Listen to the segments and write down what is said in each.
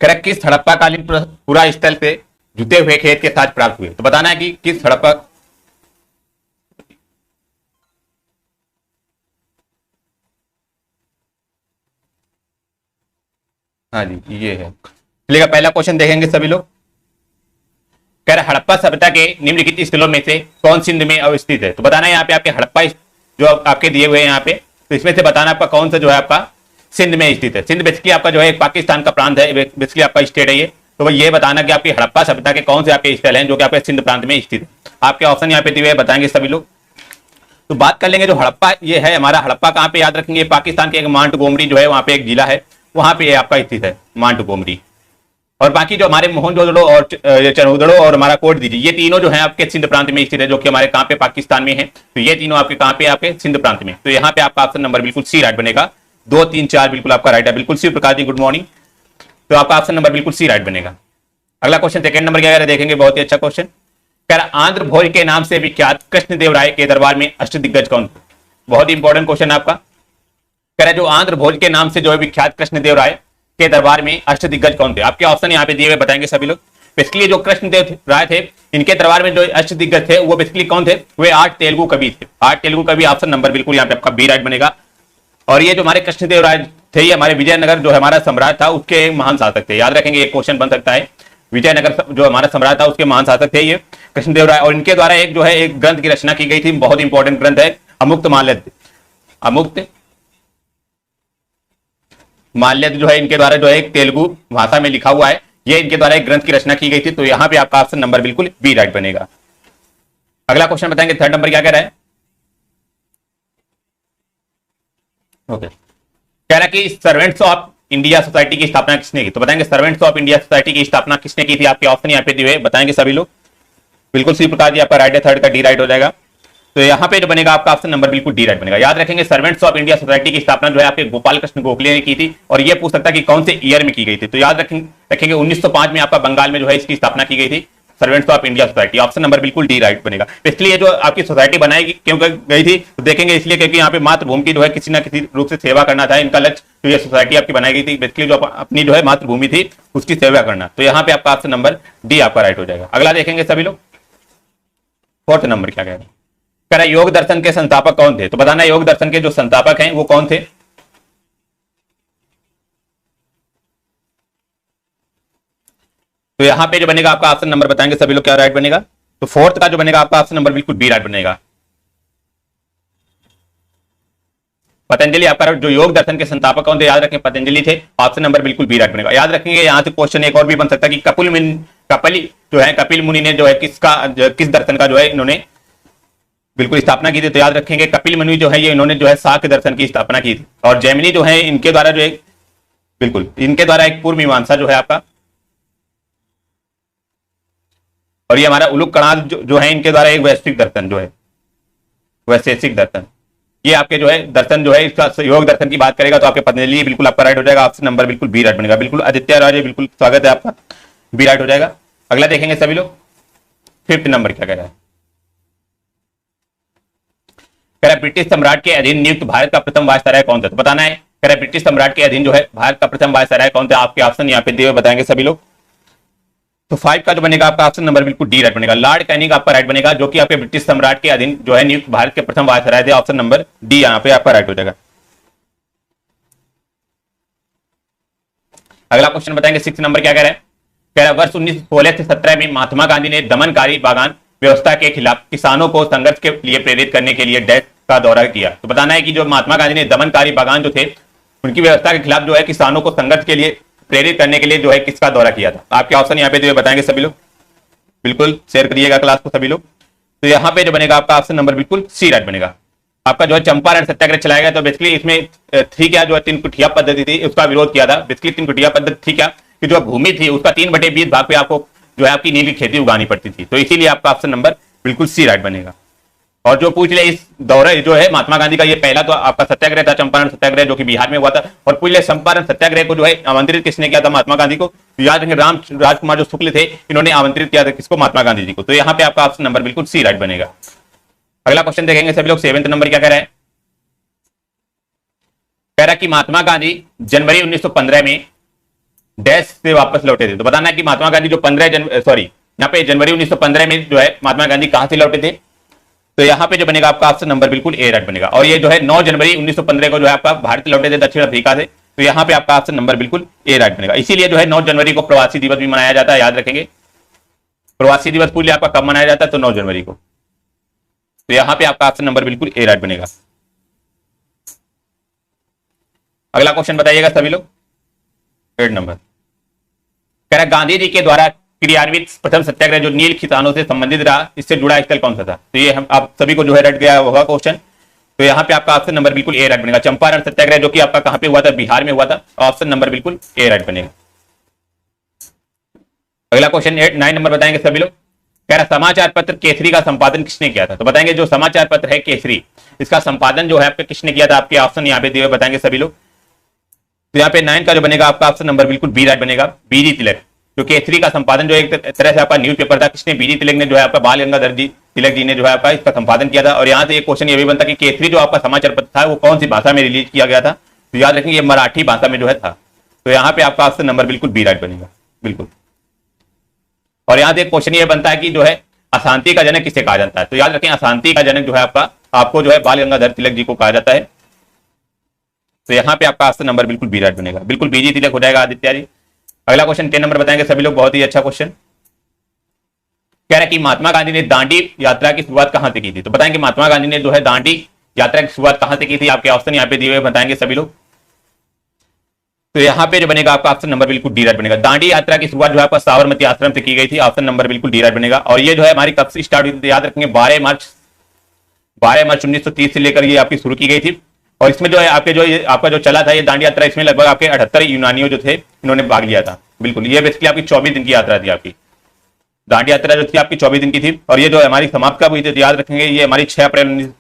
कह रहा किस हड़प्पाकालीन पूरा स्थल से जुते हुए खेत के साथ प्राप्त हुए। तो बताना है कि किस हड़प्पा, हाँ जी ये है। चलिएगा पहला क्वेश्चन देखेंगे सभी लोग। कह रहा हड़प्पा सभ्यता के निम्नलिखित स्थलों में से कौन सिंध में अवस्थित है। तो बताना है यहाँ पे आपके हड़प्पा जो आपके दिए हुए हैं यहाँ पे, तो इसमें से बताना आपका कौन सा जो है आपका सिंध में स्थित है। सिंध बेसिकली आपका जो है पाकिस्तान का प्रांत है, बेसिकली आपका स्टेट है ये। तो ये बताना कि आपकी हड़प्पा सभ्यता के कौन से आपके स्थल हैं जो कि आपके सिंध प्रांत में स्थित है। आपके ऑप्शन यहाँ पे दिए हुए बताएंगे सभी लोग। तो बात कर लेंगे जो हड़प्पा ये है हमारा, हड़प्पा कहाँ पे याद रखेंगे, पाकिस्तान के एक मांटगोमरी जो है वहां पे एक जिला है, वहां पे आपका स्थित है मांटगोमरी। और बाकी जो हमारे मोहनजोदड़ो और चनौदड़ो और हमारा कोट दीजिए, ये तीनों जो है आपके सिंध प्रांत में स्थित है, जो कि हमारे कहाँ पे पाकिस्तान में है। तो ये तीनों आपके कहाँ पे आपके सिंध प्रांत में। तो यहाँ पे आपका ऑप्शन नंबर बिल्कुल सी राइट बनेगा। 2, 3, 4 बिल्कुल आपका राइट है। बिल्कुल शिव प्रकाश जी गुड मॉर्निंग। तो आपका ऑप्शन नंबर बिल्कुल सी राइट बनेगा। अगला क्वेश्चन सेकंड नंबर क्या देखेंगे, बहुत ही अच्छा क्वेश्चन। कह रहा आंध्र भोज के नाम से विख्यात कृष्णदेव राय के दरबार में अष्टदिग्गज कौन थे। बहुत ही इंपॉर्टेंट क्वेश्चन आपका। कह रहा जो आंध्र भोज के नाम से जो है विख्यात कृष्णदेव राय के दरबार में अष्टदिग्गज कौन थे। आपके ऑप्शन यहाँ पे दिए हुए बताएंगे सभी लोग। बेसिकली जो कृष्णदेव राय थे इनके दरबार में जो अष्टदिग्गज थे वो बेसिकली कौन थे, वे 8 तेलुगु कवि थे। 8 तेलुगु कवि, ऑप्शन नंबर बिल्कुल यहाँ पे आपका बी राइट बनेगा। और ये जो हमारे कृष्णदेव राय थे ये हमारे विजयनगर जो हमारा सम्राट था उसके महान शासक थे। याद रखेंगे एक क्वेश्चन बन सकता है, विजयनगर जो हमारा सम्राट था उसके महान शासक थे ये कृष्णदेव राय। और इनके द्वारा एक जो है एक ग्रंथ की रचना की गई थी, बहुत इंपॉर्टेंट ग्रंथ है अमुक्त माल्यद। अमुक्त माल्यद जो है इनके द्वारा जो है एक तेलुगु भाषा में लिखा हुआ है, ये इनके द्वारा एक ग्रंथ की रचना की गई थी। तो यहां पे आपका ऑप्शन नंबर बिल्कुल बी राइट बनेगा। अगला क्वेश्चन बताएंगे थर्ड नंबर क्या कह रहा है। ओके, कह रहा कि सर्वेंट्स ऑफ इंडिया सोसाइटी की स्थापना किसने की। तो बताएंगे सर्वेंट्स ऑफ इंडिया सोसाइटी की स्थापना किसने की थी। आपके ऑप्शन यहाँ पे दिए बताएंगे सभी लोग। बिल्कुल सी प्रकार जी आपका राइट है, थर्ड का डी राइट हो जाएगा। तो यहाँ पे जो बनेगा आपका ऑप्शन नंबर बिल्कुल डी राइट बनेगा। याद रखेंगे सर्वेंट्स ऑफ इंडिया सोसाइटी की स्थापना जो है आपके गोपाल कृष्ण गोखले ने की थी। और ये पूछ सकता है कि कौन से ईयर में की गई थी। तो याद रखेंगे 1905 में आपका बंगाल में जो है इसकी स्थापना की गई थी, servants of India society. Option number बिल्कुल डी राइट बनेगा। इसलिए जो आपकी सोसाइटी बनाई क्यों गई थी तो देखेंगे इसलिए क्योंकि यहाँ पे मातृभूमि की जो है किसी ना किसी रूप से सेवा करना था इनका लक्ष्य। तो ये सोसाइटी आपकी बनाई गई थी बेसिकली जो अपनी जो है मातृभूमि थी उसकी सेवा करना। तो यहाँ पे आपका ऑप्शन नंबर डी आपका राइट हो जाएगा। अगला देखेंगे सभी लोग फोर्थ नंबर क्या कह रहे हैं। कह रहा योग दर्शन के संस्थापक कौन थे। तो बताना योग दर्शन के जो संस्थापक हैं वो कौन थे। तो यहां पे जो बनेगा आपका ऑप्शन नंबर बताएंगे सभी लोग क्या राइट बनेगा। तो फोर्थ का जो बनेगा आपका ऑप्शन नंबर बिल्कुल बी राइट बनेगा। पतंजलि आपका जो योग दर्शन के संस्थापक कौन थे, याद रखें पतंजलि थे। ऑप्शन नंबर बिल्कुल बी राइट बनेगा। याद रखेंगे यहां से क्वेश्चन एक और भी बन सकता है कि कपिल जो है कपिल मुनि ने जो है किस दर्शन का जो है इन्होंने बिल्कुल स्थापना की थी। तो याद रखेंगे कपिल मुनि जो है ये इन्होंने जो है सांख्य दर्शन की स्थापना की थी। और जैमिनी जो है इनके द्वारा जो है बिल्कुल इनके द्वारा एक पूर्व मीमांसा जो है आपका, और ये हमारा उलूक कणाद जो है इनके द्वारा एक वैश्विक दर्शन जो है वैशेषिक दर्शन। ये आपके जो है दर्शन जो है इसका योग दर्शन की बात करेगा तो आपके पतंजलि बिल्कुल आपका राइट हो जाएगा। ऑप्शन नंबर बिल्कुल बी राइट बनेगा। बिल्कुल आदित्य राज बिल्कुल स्वागत है आपका, बी राइट हो जाएगा। अगला देखेंगे सभी लोग फिफ्थ नंबर क्या कह रहा है। कह रहा ब्रिटिश सम्राट के अधीन नियुक्त भारत का प्रथम वायसराय कौन था। तो बताना है कह रहा ब्रिटिश सम्राट के अधीन जो है भारत का प्रथम वायसराय कौन था। आपके ऑप्शन यहाँ पे दिए बताएंगे सभी लोग। तो 5 का जो बनेगा आपका ऑप्शन नंबर बिल्कुल डी राइट बनेगा। लॉर्ड कैनिंग आपका राइट बनेगा जो कि आपके ब्रिटिश सम्राट के अधीन जो है नियुक्त भारत के प्रथम वायसराय थे। ऑप्शन नंबर डी यहाँ पे आपका राइट हो जाएगा। अगला क्वेश्चन बताएंगे 6 नंबर क्या कह रहा है। कह रहा वर्ष 1916 से 17 में महात्मा गांधी ने दमनकारी बागान व्यवस्था के खिलाफ किसानों को संघर्ष के लिए प्रेरित करने के लिए डैश का दौरा किया। तो बताना है कि जो महात्मा गांधी ने दमनकारी बागान जो थे उनकी व्यवस्था के खिलाफ जो है किसानों को संघर्ष के लिए प्रेरित करने के लिए जो है किसका दौरा किया था। आपके ऑप्शन यहाँ पे जो बताएंगे सभी लोग, बिल्कुल शेयर करिएगा क्लास को सभी लोग। तो यहाँ पे जो बनेगा आपका ऑप्शन नंबर बिल्कुल सी राइट बनेगा। आपका जो है चंपारण सत्याग्रह चलाया गया। तो बेसिकली इसमें थी क्या जो तीन कुटिया पद्धति थी उसका विरोध किया था। बेसिकली तीन कुटिया पद्धति थी क्या कि जो भूमि थी उसका 3/20 भाग पे आपको जो है आपकी नीली खेती उगानी पड़ती थी। तो इसीलिए आपका ऑप्शन नंबर बिल्कुल सी राइट बनेगा। और जो पूछ ले इस दौरे जो है महात्मा गांधी का ये पहला तो आपका सत्याग्रह था चंपारण सत्याग्रह जो कि बिहार में हुआ था। और पूछ ले चंपारण सत्याग्रह को जो है आमंत्रित किसने किया था महात्मा गांधी को। तो याद रखेंगे राम राजकुमार जो शुक्ल थे इन्होंने आमंत्रित किया था किसको, महात्मा गांधी जी को। तो यहाँ पे आपका ऑप्शन नंबर बिल्कुल सी राइट बनेगा। अगला क्वेश्चन देखेंगे सभी लोग 7 नंबर क्या कह रहा है। कह रहा कि महात्मा गांधी जनवरी 1915 में डैश से वापस लौटे थे। तो बताना है कि महात्मा गांधी जो 15 यहाँ पे जनवरी 1915 में जो है महात्मा गांधी कहां से लौटे थे। तो यहाँ पे जो बनेगा आपका ऑप्शन नंबर बिल्कुल ए राइट बनेगा। और ये जो है 9 जनवरी 1915 को जो है आपका भारत लौटे थे दक्षिण अफ्रीका से। तो यहाँ पे आपका ऑप्शन नंबर बिल्कुल ए राइट बनेगा। इसीलिए जो है 9 जनवरी को प्रवासी दिवस भी मनाया जाता है, याद रखेंगे। प्रवासी दिवस पूरी आपका कब मनाया जाता है? तो 9 जनवरी को। तो यहाँ पे आपका ऑप्शन नंबर बिल्कुल ए राइट बनेगा। अगला क्वेश्चन बताइएगा सभी लोग। 8 नंबर कह रहा गांधी जी के द्वारा क्रियान्वित प्रथम सत्याग्रह जो नील खितानों से संबंधित रहा, इससे जुड़ा स्थल कौन सा था? तो ये हम आप सभी को जो है रट गया होगा क्वेश्चन। तो यहाँ पे आपका ऑप्शन नंबर बिल्कुल ए राइट बनेगा। चंपारण सत्याग्रह जो कि आपका कहां पे हुआ था? बिहार में हुआ था। ऑप्शन नंबर बिल्कुल ए राइट बनेगा। अगला क्वेश्चन 9 नंबर बताएंगे सभी लोग। कह रहा समाचार पत्र केसरी का संपादन किसने किया था? तो बताएंगे जो समाचार पत्र है केसरी, इसका संपादन जो है आपका किसने किया था? आपके ऑप्शन यहाँ पे दिए बताएंगे सभी लोग। तो यहाँ पे 9 का जो बनेगा आपका ऑप्शन नंबर बिल्कुल बी राइट बनेगा। बीजी तिलक जो केसरी का संपादन जो एक तरह से आपका न्यूज़पेपर था, किसने? बीजी तिलक ने जो है आपका बाल गंगाधर जी तिलक जी ने जो है आपका इसका संपादन किया था। और यहाँ से एक क्वेश्चन ये भी बनता कि केसरी जो आपका समाचार पत्र था वो कौन सी भाषा में रिलीज किया गया था? तो याद रखेंगे ये मराठी भाषा में जो है था। तो यहाँ पे आपका ऑप्शन नंबर बिल्कुल बी राइट बनेगा बिल्कुल। और यहाँ से एक क्वेश्चन ये बनता है कि जो है अशांति का जनक किसे कहा जाता है? तो याद रखें अशांति का जनक जो है आपका आपको जो है बाल गंगाधर तिलक जी को कहा जाता है। तो यहाँ पे आपका ऑप्शन नंबर बिल्कुल बी राइट बनेगा, बिल्कुल बीजी तिलक हो जाएगा आदित्य जी। अगला क्वेश्चन 10 नंबर बताएंगे सभी लोग। बहुत ही अच्छा क्वेश्चन कह रहा है कि महात्मा गांधी ने दांडी यात्रा की शुरुआत कहां से की थी? तो बताएंगे महात्मा गांधी ने जो है दांडी यात्रा की शुरुआत कहां से की थी? आपके ऑप्शन यहाँ पे दिए हुए बताएंगे सभी लोग। तो यहाँ पे जो बनेगा आपका ऑप्शन नंबर बिल्कुल डी राइट बनेगा। दांडी यात्रा की शुरुआत जो है आपका साबरमती आश्रम से की गई थी। ऑप्शन नंबर बिल्कुल डी राइट बनेगा। और ये जो है हमारी कब से स्टार्ट हुई थी? याद रखेंगे 12 मार्च 1930 से लेकर ये आपकी शुरू की गई थी। और इसमें जो है आपका जो चला था ये दांडी यात्रा, इसमें लगभग आपके 78 यूनानियों जो थे इन्होंने भाग लिया था। बिल्कुल ये बेसिकली आपकी 24 दिन की यात्रा थी। आपकी दांडी यात्रा जो थी आपकी 24 दिन की थी। और ये जो हमारी समाप्त कब हुई थी? याद रखेंगे ये हमारी 6 अप्रैल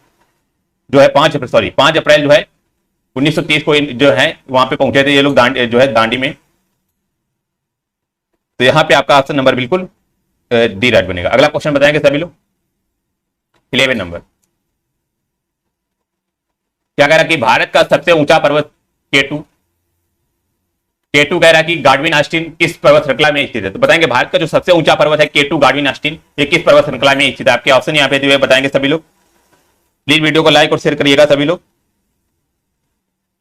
जो है 5 अप्रैल जो है 1930 को जो है वहां पे पहुंचे थे ये लोग दांडी में। तो यहाँ पे आपका ऑप्शन नंबर बिल्कुल डी राइट बनेगा। अगला क्वेश्चन बताएंगे सभी लोग। 11 नंबर क्या कह रहा कि भारत का सबसे ऊंचा पर्वत केटू कह रहा कि गार्डविन आस्टीन किस पर्वत श्रृंखला में स्थित है? तो बताएंगे भारत का जो सबसे ऊंचा पर्वत है केटू गार्डविन आस्टीन, ये किस पर्वत श्रृंखला में स्थित है? आपके ऑप्शन यहाँ पे दिए बताएंगे सभी लोग। प्लीज वीडियो को लाइक और शेयर करिएगा सभी लोग।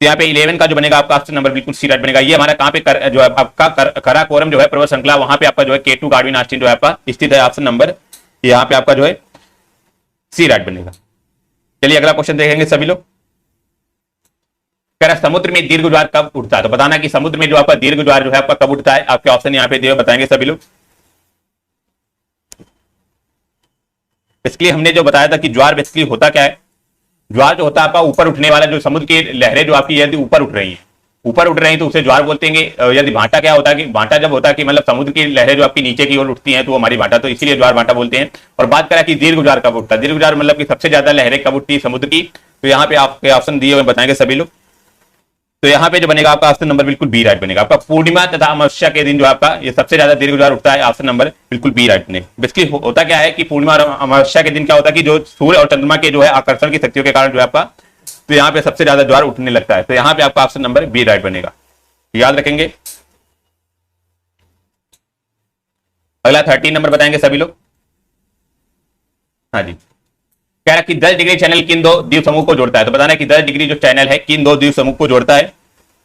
तो यहाँ पे 11 का जो बनेगा आपका ऑप्शन नंबर बिल्कुल सी राइट बनेगा। ये हमारा कहाँ पे जो है आपका कराकोरम जो है पर्वत श्रृंखला, वहां पे आपका जो है केटू गार्डविन आस्टीन जो है आपका स्थित है। ऑप्शन नंबर यहाँ पे आपका जो है सी राइट बनेगा। चलिए अगला क्वेश्चन देखेंगे सभी लोग। कह रहा समुद्र में दीर्घ ज्वार कब उठता है? तो बताना कि समुद्र में जो आपका दीर्घ ज्वार जो है आपका कब उठता है? आपके ऑप्शन यहाँ पे दिए बताएंगे सभी लोग। इसलिए हमने जो बताया था कि ज्वार बेसिकली होता क्या है? ज्वार जो होता है आपका ऊपर उठने वाला, जो समुद्र की लहरें जो आपकी यदि ऊपर उठ रही हैं तो उसे ज्वार बोलते हैं। यदि भाटा क्या होता है कि भाटा जब होता है कि मतलब समुद्र की लहरें जो आपकी नीचे की ओर उठती हैं तो हमारी भाटा, तो इसीलिए ज्वार भाटा बोलते हैं। और बात करें कि दीर्घ ज्वार कब उठता है? दीर्घ ज्वार मतलब कि सबसे ज्यादा लहरें कब उठती है समुद्र की? तो यहाँ पे आपके ऑप्शन दिए हुए बताएंगे सभी लोग। तो यहाँ पे जो बनेगा आपका ऑप्शन नंबर बिल्कुल बी राइट बनेगा। आपका पूर्णिमा तथा अमावस्या के दिन जो आपका ये सबसे ज्यादा दीर्घ ज्वार उठता है। ऑप्शन नंबर बिल्कुल बी राइट बनेगा। बेसिकली होता क्या है कि पूर्णिमा और अमावस्या के दिन क्या होता है कि जो सूर्य और चंद्रमा के जो है आकर्षण की शक्तियों के कारण जो है आपका, तो यहाँ पे सबसे ज्यादा ज्वार उठने लगता है। तो यहाँ पे आपका ऑप्शन नंबर बी राइट बनेगा, याद रखेंगे। अगला 13 नंबर बताएंगे सभी लोग। हाँ जी, कह रहा कि 10 डिग्री चैनल किन दो द्वीप समूह को जोड़ता है? तो बताना कि 10 डिग्री जो चैनल है किन दो द्वीप समूह को जोड़ता है?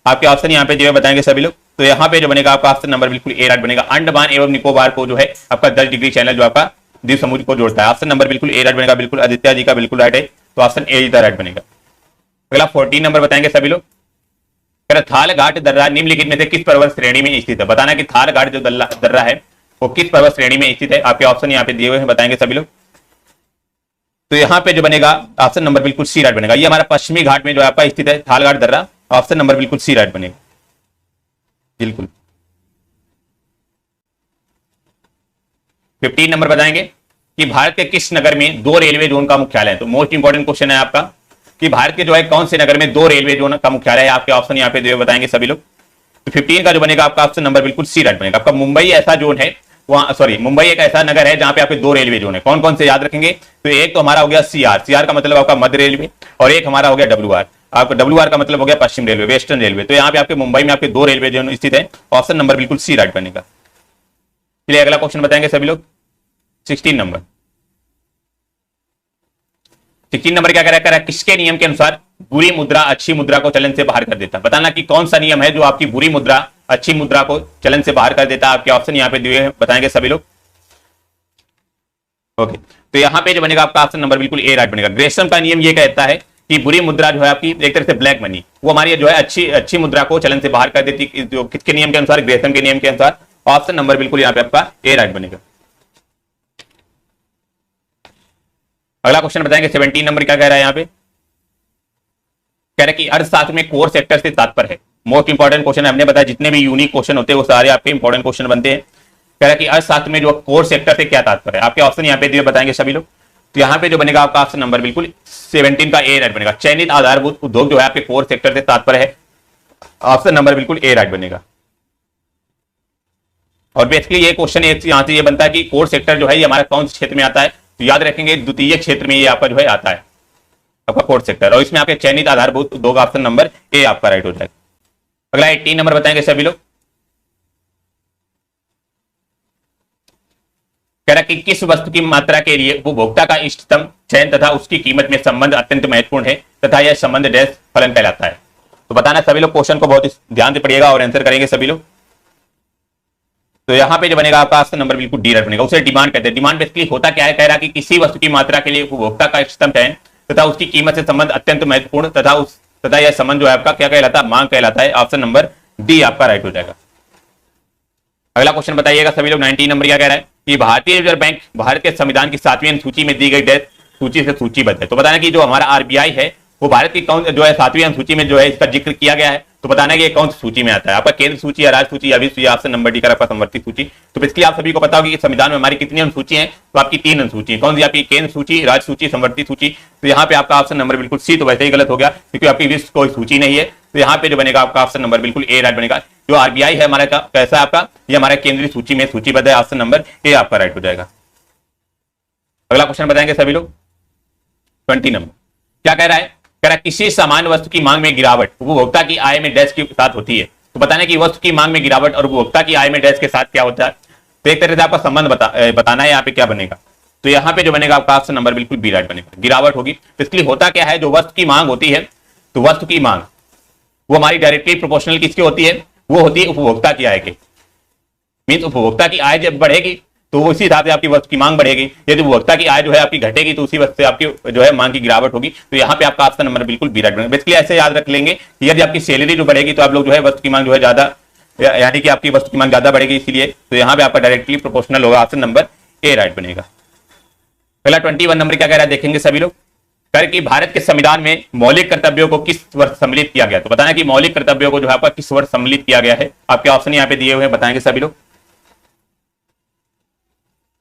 आपके ऑप्शन यहाँ पे जो बताएंगे सभी लोग। तो यहाँ पे जो बनेगा आपका ऑप्शन नंबर बिल्कुल ए राइट बनेगा। अंडमान एवं निकोबार को जो है आपका 10 डिग्री चैनल जो आपका द्वीप समूह को जोड़ता है। ऑप्शन नंबर बिल्कुल ए राइट बनेगा। बिल्कुल आदित्य जी का बिल्कुल राइट है, तो ऑप्शन ए राइट बनेगा। अगला 14 नंबर बताएंगे सभी लोग। कह रहा थाल घाट दर्रा निम्नलिखित में से किस पर्वत श्रेणी में स्थित है? बताना कि थाल घाट जो दर्रा है वो किस पर्वत श्रेणी में स्थित है? आपके ऑप्शन यहाँ पे दिए हुए हैं, बताएंगे सभी लोग। तो यहाँ पे जो बनेगा ऑप्शन नंबर बिल्कुल सी राइट बनेगा। ये हमारा पश्चिमी घाट में जो आपका स्थित है थाल घाट दर्रा। ऑप्शन नंबर बिल्कुल सी राइट बनेगा बिल्कुल। 15 नंबर बताएंगे कि भारत के किस नगर में 2 रेलवे जोन का मुख्यालय है? तो मोस्ट इंपॉर्टेंट क्वेश्चन है आपका कि भारत के जो है कौन से नगर में 2 रेलवे जोन का मुख्यालय है? आपके ऑप्शन यहाँ पे दिए बताएंगे सभी लोग। तो 15 का जो बनेगा आपका ऑप्शन नंबर बिल्कुल सी राइट बनेगा। आपका मुंबई ऐसा जोन है मुंबई एक ऐसा नगर है जहां पे आपके 2 रेलवे जोन है। कौन कौन से याद रखेंगे? तो एक तो हमारा हो गया सीआर का मतलब आपका मध्य रेलवे, और एक हमारा हो गया डब्ल्यूआर। आपका WR का मतलब हो गया पश्चिम रेलवे, वेस्टर्न रेलवे। तो यहाँ पे आपके मुंबई में आपके 2 रेलवे जो स्थित है। ऑप्शन नंबर बिल्कुल सी राइट बनेगा। चलिए अगला क्वेश्चन बताएंगे सभी लोग। 16 नंबर, 16 नंबर क्या कह रहा है, किसके नियम के अनुसार बुरी मुद्रा अच्छी मुद्रा को चलन से बाहर कर देता है। बताना कि कौन सा नियम है जो आपकी बुरी मुद्रा अच्छी मुद्रा को चलन से बाहर कर देता है। आपके ऑप्शन यहाँ पे दिए हैं, बताएंगे सभी लोग। ओके, तो यहाँ पे जो बनेगा आपका ऑप्शन नंबर बिल्कुल ए राइट बनेगा। ग्रेसम का नियम ये कहता है कि बुरी मुद्रा जो है आपकी एक तरह से ब्लैक मनी, वो हमारी जो है अच्छी मुद्रा को चलन से बाहर कर देती, जो किसके नियम के अनुसार, ग्रेसम के नियम के अनुसार। ऑप्शन नंबर बिल्कुल यहाँ पे आपका ए राइट बनेगा। अगला क्वेश्चन बताएंगे 17 नंबर क्या कह रहा है यहाँ पे, कह रहा है कि अर्थशास्त्र में कोर सेक्टर से तात्पर्य है। मोस्ट इंपॉर्टेंट क्वेश्चन है, हमने बताया जितने भी यूनिक क्वेश्चन होते हैं वो सारे आपके इंपॉर्टेंट क्वेश्चन बनते हैं। कह रहा है कि अर्थशास्त्र में जो कोर सेक्टर से क्या तात्पर्य है। आपके ऑप्शन यहाँ पे दिए, बताएंगे सभी लोग। तो यहाँ पे जो बनेगा आपका ऑप्शन नंबर बिल्कुल 17 का ए राइट बनेगा। चयनित आधारभूत उद्योग जो है आपके कोर सेक्टर से तात्पर्य है। ऑप्शन नंबर बिल्कुल ए राइट बनेगा। और बेसिकली ये क्वेश्चन यहाँ से ये बनता है कि कोर सेक्टर जो है ये हमारा कौन से क्षेत्र में आता है। तो याद रखेंगे द्वितीय क्षेत्र में ये आपका जो है आता है आपका कोर सेक्टर, और इसमें आपके चयनित आधारभूत उद्योग ऑप्शन नंबर ए आपका राइट हो जाएगा। अगला 18 नंबर बताएंगे सभी लोग। कह रहा कि किस वस्तु की मात्रा के लिए उपभोक्ता का इष्टतम चयन तथा उसकी कीमत में संबंध अत्यंत महत्वपूर्ण है तथा यह संबंध डैश फलन कहलाता है। तो बताना सभी लोग, क्वेश्चन को बहुत ध्यान से पढ़िएगा और आंसर करेंगे सभी लोग। तो यहाँ पे जो बनेगा आपका ऑप्शन नंबर बिल्कुल डी राइट बनेगा। उसे डिमांड कहते हैं। डिमांड बेसिकली होता क्या है, कह रहा कि किसी वस्तु की मात्रा के लिए उपभोक्ता का इष्टतम चयन तथा उसकी कीमत से संबंध अत्यंत महत्वपूर्ण तथा यह संबंध जो है आपका क्या कहलाता है, मांग कहलाता है। ऑप्शन नंबर डी आपका राइट हो जाएगा। अगला क्वेश्चन बताइएगा सभी लोग। 19 नंबर क्या कह रहा है कि भारतीय रिजर्व बैंक भारत के संविधान की 7वीं अनुसूची में दी गई डैश सूची से सूचीबद्ध है। तो बताना कि जो हमारा आरबीआई है वो भारत की कौन जो है 7वीं अनुसूची में जो है इसका जिक्र किया गया है। तो बताना कि ये कौन सी सूची में आता है, आपका केंद्र सूची या राज्य सूची या विश्व सूची। ऑप्शन नंबर डी का आपका संवर्ती सूची। तो बेसिकली आप सभी को पता होगी कि संविधान में हमारी कितनी अनुसूची है, तो आपकी 3 अनुसूची है। कौन सी आपकी, केंद्र सूची, राज्य सूची, संवर्ती सूची। तो यहाँ पे आपका ऑप्शन नंबर बिल्कुल सी तो वैसे ही गलत हो गया क्योंकि आपकी विश्व कोई सूची नहीं है। तो यहाँ पे जो बनेगा आपका ऑप्शन नंबर बिल्कुल ए राइट बनेगा। जो आरबीआई है हमारा कैसा आपका, ये हमारा केंद्रीय सूची में सूचीबद्ध है। ऑप्शन नंबर ए आपका राइट हो जाएगा। अगला क्वेश्चन बताएंगे सभी लोग। 20 नंबर क्या कह रहा है, कह रहा है किसी सामान्य वस्तु की मांग में गिरावट उपभोक्ता की आय में डैश के साथ होती है। तो बताना कि वस्तु की मांग में गिरावट और उपभोक्ता की आय में डैश के साथ क्या होता है। तो एक तरह से आपका संबंध बताना है यहाँ पे क्या बनेगा। तो यहाँ पे जो बनेगा आपका ऑप्शन नंबर बिल्कुल बी राइट बनेगा। गिरावट होगी। बेसिकली होता क्या है, जो वस्तु की मांग होती है, तो वस्तु की मांग वो हमारी डायरेक्टली प्रोपोर्शनल किसकी होती है, वो होती है उपभोक्ता की आय के। मीन्स उपभोक्ता की आय जब बढ़ेगी तो उसी हिसाब से आपकी वस्तु की मांग बढ़ेगी। यदि उपभोक्ता की आय जो है आपकी घटेगी तो उसी वक्त से आपकी जो है मांग की गिरावट होगी। तो यहाँ पे आपका ऑप्शन नंबर बिल्कुल बी राइट बनेगा। बेसिकली ऐसे याद रख लेंगे कि यदि आपकी सैलरी जो बढ़ेगी तो आप लोग जो है वस्तु की मांग जो है ज्यादा, यानी कि आपकी वस्तु की मांग ज्यादा बढ़ेगी, इसलिए तो यहाँ पे आपका डायरेक्टली प्रोपोर्शनल होगा। ऑप्शन नंबर ए राइट बनेगा। पहला 21 नंबर क्या कह रहा है, देखेंगे सभी लोग। कर कि भारत के संविधान में मौलिक कर्तव्यों को किस वर्ष सम्मिलित किया गया। तो बताना कि मौलिक कर्तव्यों को जो है आपका किस वर्ष सम्मिलित किया गया है। आपके ऑप्शन यहाँ पे दिए हुए हैं, बताएंगे सभी लोग।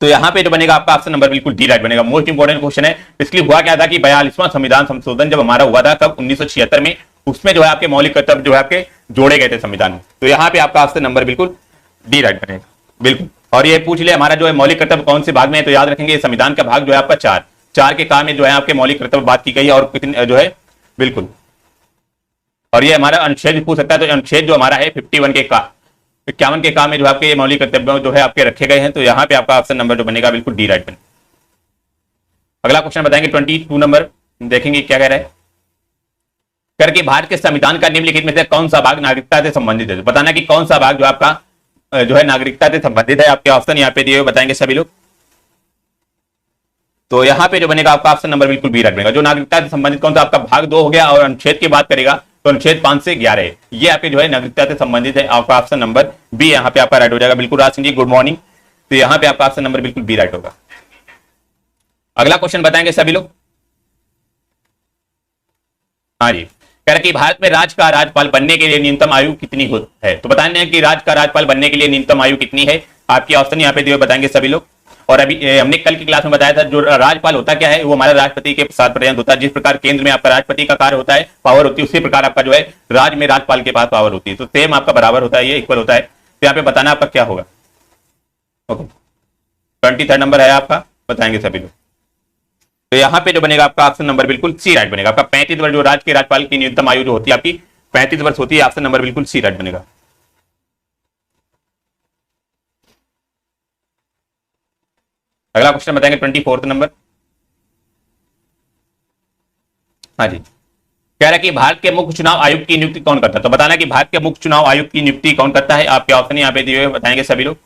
तो यहाँ पे जो बनेगा आपका ऑप्शन नंबर बिल्कुल डी राइट बनेगा। मोस्ट इंपोर्टेंट क्वेश्चन है। इसलिए हुआ क्या था कि 42वां संविधान संशोधन जब हमारा हुआ था तब 1976 में, उसमें जो है आपके मौलिक कर्तव्य जो है आपके जोड़े गए थे संविधान में। तो यहाँ पे आपका ऑप्शन नंबर बिल्कुल डी राइट बनेगा बिल्कुल। और ये पूछ ले हमारा जो है मौलिक कर्तव्य कौन से भाग में है, तो याद रखेंगे संविधान का भाग जो है आपका 4 के काम में जो है आपके मौलिक कर्तव्य बात की गई है। और कितने जो है बिल्कुल, और ये हमारा अनुच्छेद भी पूछ सकता है। तो अनुच्छेद जो हमारा है 51 के का 51 के काम में जो आपके मौलिक कर्तव्य जो है आपके रखे गए हैं। तो यहाँ पे आपका ऑप्शन नंबर जो बनेगा बिल्कुल डी राइट बनेगा। अगला क्वेश्चन बताएंगे 22 नंबर, देखेंगे क्या कह रहा है। करके भारत के संविधान का निम्नलिखित में से कौन सा भाग नागरिकता से संबंधित है। तो बताना कि कौन सा भाग जो आपका जो है नागरिकता से संबंधित है। आपके ऑप्शन यहाँ पे दिए हुए, बताएंगे सभी लोग। तो यहाँ पे जो बनेगा आपका ऑप्शन नंबर बिल्कुल बी राइट बनेगा। जो नागरिकता से संबंधित कौन सा आपका भाग 2 हो गया। और अनुच्छेद की बात करेगा तो अनुच्छेद 5 से 11 है, ये आपके जो है नागरिकता से संबंधित है। आपका ऑप्शन नंबर बी यहाँ पे आपका राइट हो जाएगा। बिल्कुल राज सिंह जी, गुड मॉर्निंग। तो यहाँ पे आपका ऑप्शन नंबर बिल्कुल बी राइट होगा। अगला क्वेश्चन बताएंगे सभी लोग। हाँ जी, कह रहा कि भारत में राज्य का राज्यपाल बनने के लिए न्यूनतम आयु कितनी है। तो बताने कि राज्य का राज्यपाल बनने के लिए न्यूनतम आयु कितनी है। आपके ऑप्शन यहाँ पे दिए, बताएंगे सभी लोग। और अभी हमने कल की क्लास में बताया था जो राज्यपाल होता क्या है, वो हमारा राष्ट्रपति के साथ पर्यंत होता है। जिस प्रकार केंद्र में आपका राष्ट्रपति का कार्य होता है, पावर होती है, उसी प्रकार आपका जो है राज्य में राज्यपाल के पास पावर होती है। तो सेम आपका बराबर होता है, ये इक्वल होता है। तो यहाँ पे बताना आपका क्या होगा। ओके, 23 नंबर है आपका, बताएंगे सभी लोग। तो यहाँ पे जो बनेगा आपका ऑप्शन नंबर बिल्कुल सी राइट बनेगा। आपका 35 वर्ष जो राज्य के राज्यपाल की न्यूनतम आयु जो होती है आपकी 35 वर्ष होती है। ऑप्शन नंबर बिल्कुल सी राइट बनेगा। अगला क्वेश्चन बताएंगे 24 नंबर। हाँ जी, कह रहा है कि भारत के मुख्य चुनाव आयुक्त की नियुक्ति कौन करता है। तो बताना कि भारत के मुख्य चुनाव आयुक्त की नियुक्ति कौन करता है। आपके ऑप्शन यहाँ पे दिए हुए बताएंगे सभी लोग।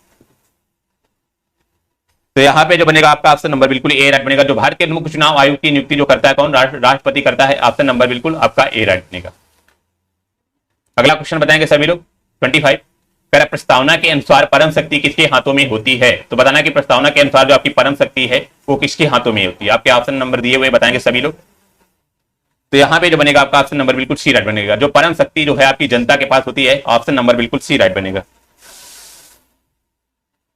तो यहाँ पे जो बनेगा आपका ऑप्शन नंबर बिल्कुल ए राइट बनेगा। जो भारत के मुख्य चुनाव आयुक्त की नियुक्ति जो करता है कौन, राष्ट्रपति करता है। ऑप्शन नंबर बिल्कुल आपका ए राइट बनेगा। अगला क्वेश्चन बताएंगे सभी लोग 25। कह प्रस्तावना के अनुसार परम शक्ति किसके हाथों में होती है। तो बताना कि प्रस्तावना के अनुसार जो आपकी परम शक्ति है वो किसके हाथों में होती है। आपके ऑप्शन नंबर दिए हुए बताएंगे सभी लोग। तो यहाँ पे जो बनेगा आपका ऑप्शन नंबर बिल्कुल सी राइट बनेगा। जो परम शक्ति जो है आपकी जनता के पास होती है। ऑप्शन नंबर बिल्कुल सी राइट बनेगा।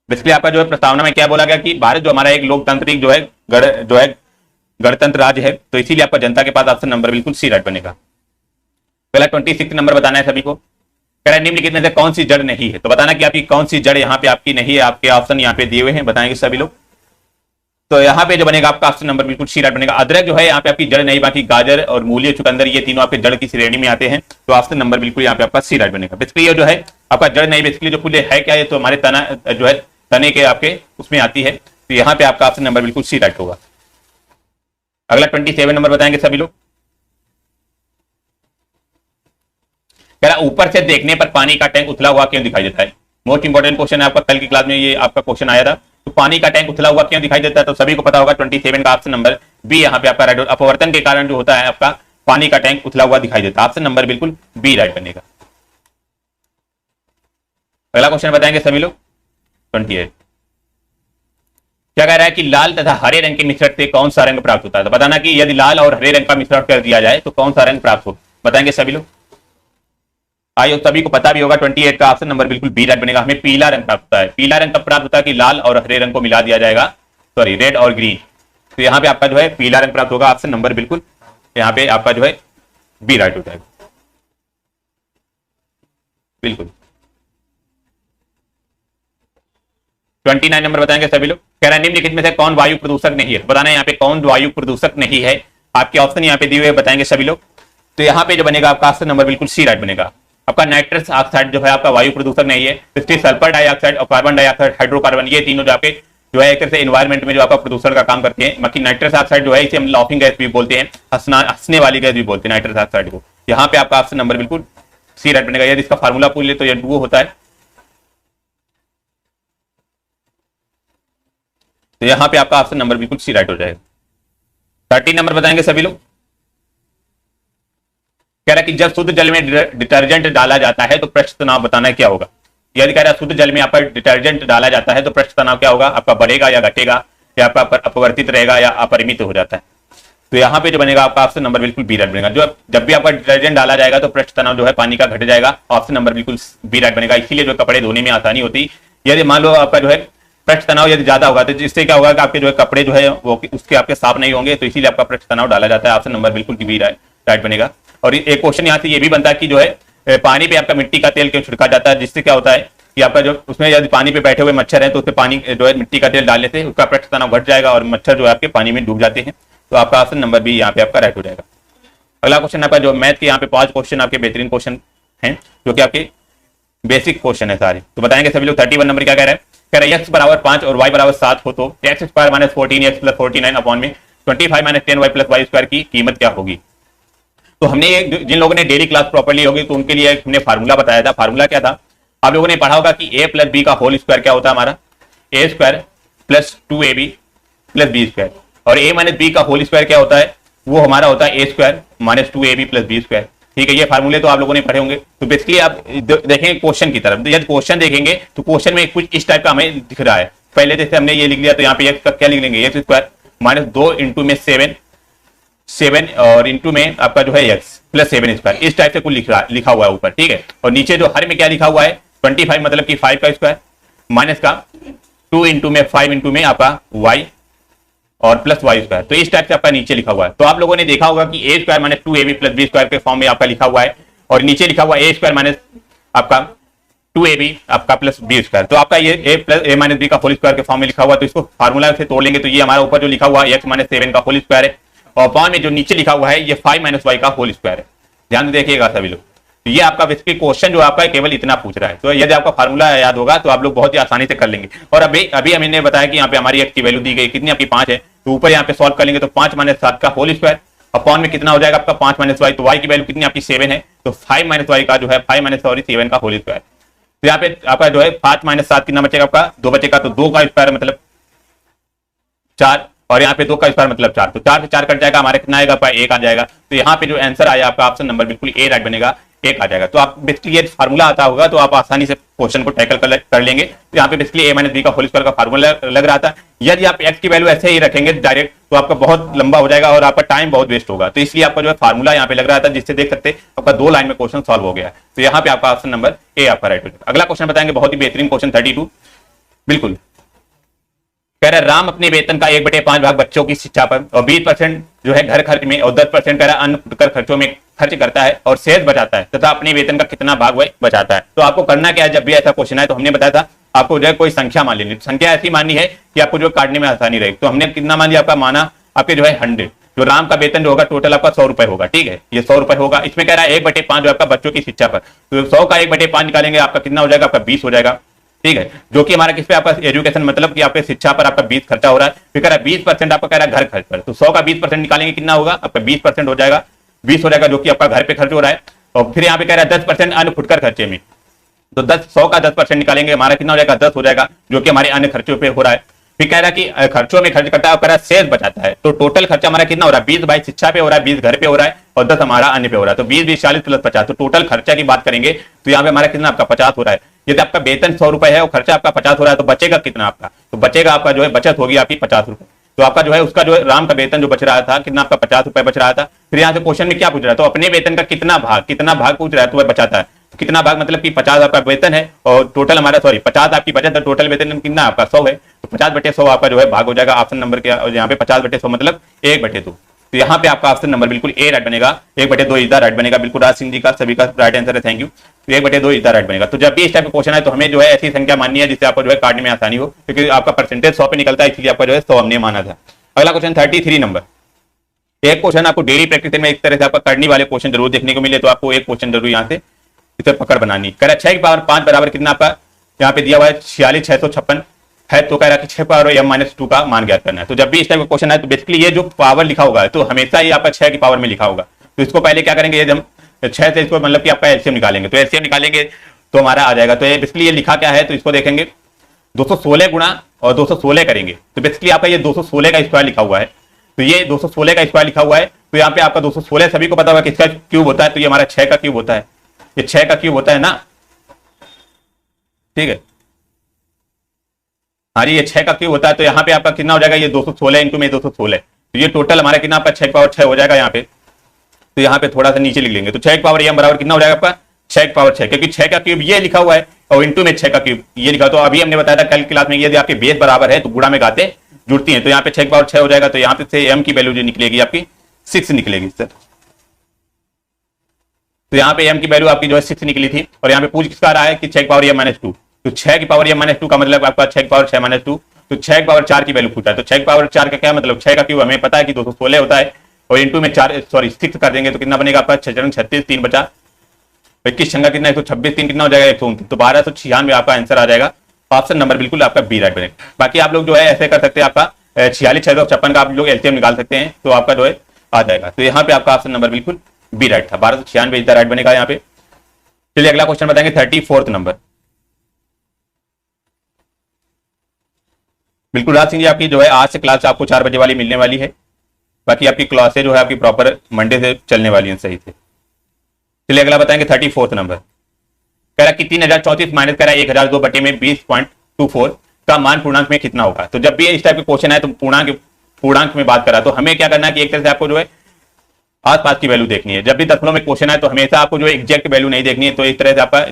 बेसिकली आपका जो है प्रस्तावना में क्या बोला गया कि भारत जो हमारा एक लोकतांत्रिक जो है गणतंत्र राज्य है, तो इसीलिए आपका जनता के पास ऑप्शन नंबर बिल्कुल सी राइट बनेगा। पहला 26 नंबर बताना है सभी को। कह रहा है निम्नलिखित में से कौन सी जड़ नहीं है। तो बताना कि आपकी कौन सी जड़ यहाँ पे आपकी नहीं है। आपके ऑप्शन यहाँ पे दिए हुए हैं, बताएंगे सभी लोग। तो यहाँ पे जो बनेगा आपका ऑप्शन नंबर बिल्कुल सी राइट बनेगा। अदरक जो है यहाँ पे आपकी जड़ नहीं, बाकी गाजर और मूली चुकंदर ये तीनों आपके जड़ की श्रेणी में आते हैं। तो ऑप्शन नंबर बिल्कुल यहाँ पे आपका सी राइट बनेगा। बेसिकली ये जो है आपका जड़ नहीं, बेसिकली जो फूल है क्या, ये तो हमारे तना जो है तने के आपके उसमें आती है। तो यहाँ पे आपका ऑप्शन नंबर बिल्कुल सी राइट होगा। अगला 27 नंबर बताएंगे सभी लोग। कह रहा ऊपर से देखने पर पानी का टैंक उथला हुआ क्यों दिखाई देता है। मोस्ट इंपोर्टेंट क्वेश्चन है आपका, कल की क्लास में ये आपका क्वेश्चन आया था। तो पानी का टैंक उथला हुआ क्यों दिखाई देता है। तो सभी को पता होगा 27 का ऑप्शन नंबर बी यहाँ पे आपका राइट। अपवर्तन के कारण जो होता है आपका पानी का टैंक उथला हुआ दिखाई देता है। ऑप्शन नंबर बिल्कुल बी राइट बनेगा। अगला क्वेश्चन बताएंगे सभी लोग 28। क्या कह रहा है कि लाल तथा हरे रंग के मिश्रण से कौन सा रंग प्राप्त होता है। तो बताना कि यदि लाल और हरे रंग का मिश्रण कर दिया जाए तो कौन सा रंग प्राप्त हो, बताएंगे सभी लोग। आइए सभी को पता भी होगा 28 का ऑप्शन नंबर बिल्कुल बी राइट बनेगा। हमें पीला रंग प्राप्त होता है। पीला रंग कब प्राप्त होता है कि लाल और हरे रंग को मिला दिया जाएगा, सॉरी रेड और ग्रीन। तो यहाँ पे आपका जो है पीला रंग प्राप्त होगा। ऑप्शन नंबर बिल्कुल यहाँ पे आपका जो है बी राइट हो जाएगा बिल्कुल। 29 नंबर बताएंगे सभी लोग। कह रहा है निम्नलिखित में से कौन वायु प्रदूषक नहीं है। बताना यहाँ पे कौन वायु प्रदूषक नहीं है। आपके ऑप्शन यहाँ पे दिए हुए बताएंगे सभी लोग। तो यहाँ पे जो बनेगा आपका ऑप्शन नंबर बिल्कुल सी राइट बनेगा। आपका नाइट्रस ऑक्साइड जो है आपका वायु प्रदूषक नहीं है। इसलिए सल्फर डाइऑक्साइड और कार्बन डाइऑक्साइड, हाइड्रोकार्बन, ये तीनों जो आपके जो है एक तरह से एनवायरमेंट में जो आपका प्रदूषण का काम करते हैं। बाकी नाइट्रस ऑक्साइड जो है इसे हम लाफिंग गैस भी बोलते हैं, हंसने वाली गैस भी बोलते हैं नाइट्रस ऑक्साइड को। यहाँ पे आपका ऑप्शन नंबर बिल्कुल सी राइट बनेगा। यदि इसका फार्मूला पूछ ले तो ये डुओ होता है। तो यहाँ पे आपका ऑप्शन नंबर बिल्कुल सी राइट हो जाएगा। 30 नंबर बताएंगे सभी लोग। कह रहा है कि जब शुद्ध जल में डिटर्जेंट डाला जाता है तो पृष्ठ तनाव बताना क्या होगा। यदि कह रहा है शुद्ध जल में आपका डिटर्जेंट डाला जाता है तो पृष्ठ तनाव क्या होगा, आपका बढ़ेगा या घटेगा, या आपका अपवर्तित रहेगा या अपरिमित हो जाता है। तो यहाँ पे जो बनेगा आपका ऑप्शन नंबर बिल्कुल बी राइट बनेगा। जो जब भी आपका डिटर्जेंट डाला जाएगा तो पृष्ठ तनाव जो है पानी का घट जाएगा। ऑप्शन नंबर बिल्कुल बी राइट बनेगा। इसीलिए जो कपड़े धोने में आसानी होती। यदि मान लो आपका जो है पृष्ठ तनाव यदि ज्यादा होगा तो इससे क्या होगा कि आपके जो है कपड़े जो है वो उसके आपके साफ नहीं होंगे। तो इसीलिए आपका पृष्ठ तनाव डाला जाता है। ऑप्शन नंबर बिल्कुल बी राइट बनेगा। और एक क्वेश्चन यहाँ से ये भी बनता है कि जो है पानी पे आपका मिट्टी का तेल क्यों छिड़का जाता है। जिससे क्या होता है कि आपका जो उसमें यदि पानी पे बैठे हुए मच्छर है तो उसमें पानी जो है मिट्टी का तेल डालने से उसका पृष्ठ तनाव घट जाएगा और मच्छर जो है आपके पानी में डूब जाते हैं। तो आपका ऑप्शन नंबर बी यहाँ पे आपका राइट हो जाएगा। अगला क्वेश्चन आपका जो मैथ के यहाँ पे 5 क्वेश्चन आपके बेहतरीन क्वेश्चन हैं जो कि आपके बेसिक क्वेश्चन है सारे। तो बताएंगे सभी लोग। 31 नंबर क्या कह रहा है। कह रहा है x बराबर 5 और y बराबर 7 हो तो x square minus 14x plus 49 upon में 25 minus 10y plus Y square की कीमत क्या होगी। तो हमने जिन लोगों ने डेली क्लास प्रॉपर्ली होगी तो उनके लिए हमने फार्मूला बताया था। फार्मूला क्या था आप लोगों ने पढ़ा होगा कि a प्लस बी का होल स्क्वायर क्या होता है हमारा, a square plus 2ab plus B square. और a माइनस बी का होल स्क्वायर क्या होता है, वो हमारा होता है a square minus 2ab plus B square. ठीक है, ये फार्मूले तो आप लोगों ने पढ़े होंगे। तो बेसिकली आप देखेंगे क्वेश्चन की तरफ, यदि क्वेश्चन देखेंगे तो क्वेश्चन में कुछ इस टाइप का हमें दिख रहा है। पहले जैसे हमने ये लिख लिया तो यहाँ पे x का क्या लिख लेंगे, x स्क्वायर माइनस 2 इंटू में 7 और इंटू में आपका जो है x प्लस 7 स्क्वायर, इस टाइप से कुछ लिखा हुआ है ऊपर। ठीक है, और नीचे जो हर में क्या लिखा हुआ है 25 मतलब कि 5 का स्क्वायर माइनस का 2 इंटू में 5 इंटू में आपका y और प्लस वाई स्क्वायर। तो इस टाइप से आपका नीचे लिखा हुआ है। तो आप लोगों ने देखा होगा कि A square minus 2ab plus B square के फॉर्म में आपका लिखा हुआ है और नीचे लिखा हुआ ए स्क्वायर माइनस आपका 2ab आपका प्लस बी स्क्वायर। तो आपका ये a plus a minus B का होल स्क्वायर के फॉर्म में लिखा हुआ, तो इसको फार्मूला से तोड़ लेंगे तो ये हमारा ऊपर जो लिखा हुआ है x माइनस 7 का होल स्क्वायर है, और पावर में जो नीचे लिखा हुआ है ये 5 माइनस वाई का होल स्क्वायर है। ध्यान से देखिएगा सभी लोग, तो ये आपका बेसिकली क्वेश्चन जो आपका केवल इतना पूछ रहा है। तो यदि आपका फार्मूला याद होगा तो आप लोग बहुत ही आसानी से कर लेंगे। और अभी अभी हमने बताया कि यहाँ पे हमारी x की वैल्यू दी गई कितनी, आपकी 5 है, तो ऊपर यहाँ पे सॉल्व कर लेंगे तो 5 माइनस 7 का होल स्क्वायर, अपॉन में कितना हो जाएगा आपका 5 माइनस वाई, तो वाई की वैल्यू कितनी आपकी 7 है, तो 5 माइनस वाई का जो है 5 माइनस 7 का होल स्क्वायर। तो यहाँ पे आपका जो है 5 माइनस 7 कितना बचेगा आपका 2 बचेगा, तो 2 का स्क्वायर मतलब 4, और यहाँ पे 2 का स्क्वायर मतलब 4, तो 4 से 4 कट जाएगा, हमारे कितना आएगा आपका 1 आ जाएगा। तो यहाँ पे जो आंसर आया आपका ऑप्शन नंबर बिल्कुल ए राइट बनेगा, 1 आ जाएगा। तो आप बेसिकली ये फार्मूला आता होगा तो आप आसानी से क्वेश्चन को टैकल कर लेंगे। तो यहाँ पे बेसिकली a माइनस बी का होल स्क्वायर का फार्मूला लग रहा था। यदि आप x की वैल्यू ऐसे ही रखेंगे डायरेक्ट तो आपका बहुत लंबा हो जाएगा और आपका टाइम बहुत वेस्ट होगा, तो इसलिए आपका जो है फार्मूला यहाँ पे लग रहा था, जिससे देख सकते आपका 2 लाइन में क्वेश्चन सॉल्व हो गया। तो यहाँ पे आपका ऑप्शन नंबर ए आपका राइट हो जाएगा। अगला क्वेश्चन बताएंगे, बहुत ही बेहतरीन क्वेश्चन 32 बिल्कुल कह रहा है, राम अपने वेतन का 1/5 भाग बच्चों की शिक्षा पर और 20% जो है घर खर्च में और 10% कह रहा है अन्य फुटकर खर्चों में खर्च करता है और शेष बचाता है तथा अपने वेतन का कितना भाग वह बचाता है। तो आपको करना क्या है, जब भी ऐसा क्वेश्चन है तो हमने बताया था आपको जो है कोई संख्या मान लेनी, संख्या ऐसी माननी है कि आपको जो काटने में आसानी रहे। तो हमने कितना मान लिया आपका, माना आपके जो है 100, जो राम का वेतन जो होगा टोटल आपका 100 रुपए होगा, ठीक है, ये 100 रुपए होगा। इसमें कह रहा है 1/5 जो आपका बच्चों की शिक्षा पर, तो 100 का 1/5 निकालेंगे आपका कितना हो जाएगा, आपका 20 हो जाएगा, ठीक है, जो कि हमारा किस पे आपका एजुकेशन मतलब कि आपके शिक्षा पर आपका 20 खर्चा हो रहा है। फिर कह रहा है 20% आपका कह रहा है घर खर्च पर, तो 100 का 20% निकालेंगे कितना होगा आपका 20% हो जाएगा, 20 हो जाएगा, जो कि आपका घर पे खर्च हो रहा है। और फिर यहाँ पे कह रहा है 10% अन्य फुटकर खर्चे में, तो 100 का 10% निकालेंगे हमारा कितना हो जाएगा 10 हो जाएगा, जो कि हमारे अन्य खर्चों पे हो रहा है। फिर कह रहा है कि खर्चों में खर्च करता है और कह रहा है शेष बचाता है, तो टोटल खर्चा हमारा कितना हो रहा है 20 भाई शिक्षा पे हो रहा है, 20 घर पे हो रहा है और 10 हमारा अन्य पे हो रहा है, तो 20 20 40 प्लस 50, तो टोटल खर्चा की बात करेंगे तो यहाँ पे हमारा कितना आपका 50 हो रहा है। यदि आपका वेतन 100 रुपए है और खर्चा आपका 50 हो रहा है तो बचेगा कितना आपका, तो बचेगा आपका जो है बचत होगी आपकी 50 रुपए। तो आपका जो है उसका जो है राम का वेतन जो बच रहा था कितना आपका 50 रुपए बच रहा था। फिर यहाँ से क्वेश्चन में क्या पूछ रहा है, तो अपने वेतन का कितना भाग पूछ रहा है, तो वह बचाता है, तो कितना भाग मतलब कि 50 आपका वेतन है और टोटल हमारा 50 आपकी बचत है, टोटल वेतन कितना आपका 100 है, तो 50/100 आपका जो है भाग हो जाएगा ऑप्शन नंबर के, यहाँ पे 50/100 मतलब 1/2। तो यहाँ पे आपका ऑप्शन नंबर बिल्कुल ए राइट बनेगा, 1/2 इधर राइट बनेगा, बिल्कुल राज सिंह जी का सभी का राइट आंसर है, थैंक यू। तो 1/2 इधर राइट बनेगा। तो जब भी इस टाइप का क्वेश्चन है तो हमें जो है ऐसी संख्या माननी है जिससे आपको जो है काटने में आसानी हो, क्योंकि आपका परसेंटेज 100 पे निकलता है, इसलिए आपका जो है 100 हमने माना था। अगला क्वेश्चन 33 नंबर, एक क्वेश्चन आपको डेली प्रैक्टिस में एक तरह से आपका करने वाले क्वेश्चन जरूर देखने को मिले, तो आपको एक क्वेश्चन जरूर यहाँ से इसे पकड़ बनानी। कह रहा है 6 की पावर 5 बराबर कितना आपका यहाँ पे दिया हुआ है 46,656 है, तो कह रहा है कि 6 पावर m-2 का मान ज्ञात करना है। तो जब भी इस टाइप का क्वेश्चन है तो बेसिकली ये जो पावर लिखा होगा तो हमेशा ही आपका 6 की पावर में लिखा होगा। तो इसको पहले क्या करेंगे, हम 6 से इसको मतलब कि आपका एलसीएम निकालेंगे, तो एलसीएम निकालेंगे तो हमारा आ जाएगा। तो ये बेसिकली ये लिखा क्या है, तो इसको देखेंगे 216 गुणा और 216 करेंगे, तो बेसिकली आपका ये 216 का स्क्वायर लिखा हुआ है, तो ये 216 का स्क्वायर लिखा हुआ है। तो यहाँ पे आपका 216 सभी को पता होगा किसका क्यूब होता है, तो ये हमारा 6 का क्यूब होता है, ये 6 का क्यूब होता है ना, ठीक है, हाँ जी ये 6 का क्यूब होता है। तो यहाँ पे आपका कितना हो जाएगा, ये 216 इंटू में 216, तो ये टोटल हमारा कितना आपका 6 की पावर 6 हो जाएगा यहाँ पे। तो यहाँ पे थोड़ा सा नीचे लिख लेंगे, तो 6 की पावर m बराबर कितना हो जाएगा आपका 6 की पावर 6, क्योंकि 6 का क्यूब ये लिखा हुआ है और इंटू में 6 का क्यूब ये लिखा। तो अभी हमने बताया था कल क्लास में, यदि आपके बेस बराबर है तो गुणा में गाते जुड़ती है, तो यहाँ पे 6 की पावर 6 हो जाएगा। तो यहाँ पे से m की वैल्यू जो निकलेगी आपकी 6 निकलेगी सर, तो यहाँ पे m की वैल्यू आपकी जो है 6 निकली थी, और यहाँ पे पूछ किसका रहा है कि 6 की पावर m-2, तो 6 की पावर m-2 का मतलब आपका 6 की पावर 6-2, तो 6 की पावर 4 की वैल्यू पूछा है। तो 6 की पावर 4 का क्या मतलब, 6 का क्यूब हमें पता है कि 216 होता है, और इंटू में 6 कर देंगे तो कितना बनेगा आपका 6 36 3 बचा 21 छंगा कितना 126 3 कितना हो जाएगा 129, तो 1296 आपका आंसर आ जाएगा। ऑप्शन नंबर बिल्कुल आपका बी राइट बनेगा। बाकी आप लोग जो है ऐसे कर सकते हैं, आपका 46,656 का आप लोग एलसीएम निकाल सकते हैं, तो आपका जो है आ जाएगा। तो यहाँ पे आपका ऑप्शन नंबर बिल्कुल बी राइट था, 1296 इधर राइट बनेगा यहाँ पे। चलिए अगला क्वेश्चन बताएंगे 34 नंबर, बिल्कुल राज सिंह जी आपकी जो है आज से क्लास आपको 4 बजे वाली मिलने वाली है, बाकी आपकी क्लासें जो है आपकी प्रॉपर मंडे से चलने वाली है सही से। चलिए अगला बताएंगे 34 नंबर, कह रहा कि 3034 माइनस कह रहा है 1002 बटे में 20.24 का मान पूर्णांक में कितना होगा। तो जब भी इस टाइप के क्वेश्चन है तो पूर्णांक में बात करा, तो हमें क्या करना है कि एक तरह से आपको जो है आसपास की वैल्यू देखनी है। जब भी दशमलव में क्वेश्चन है तो हमेशा आपको जो एग्जैक्ट वैल्यू नहीं देखनी है, तो इस तरह से आपका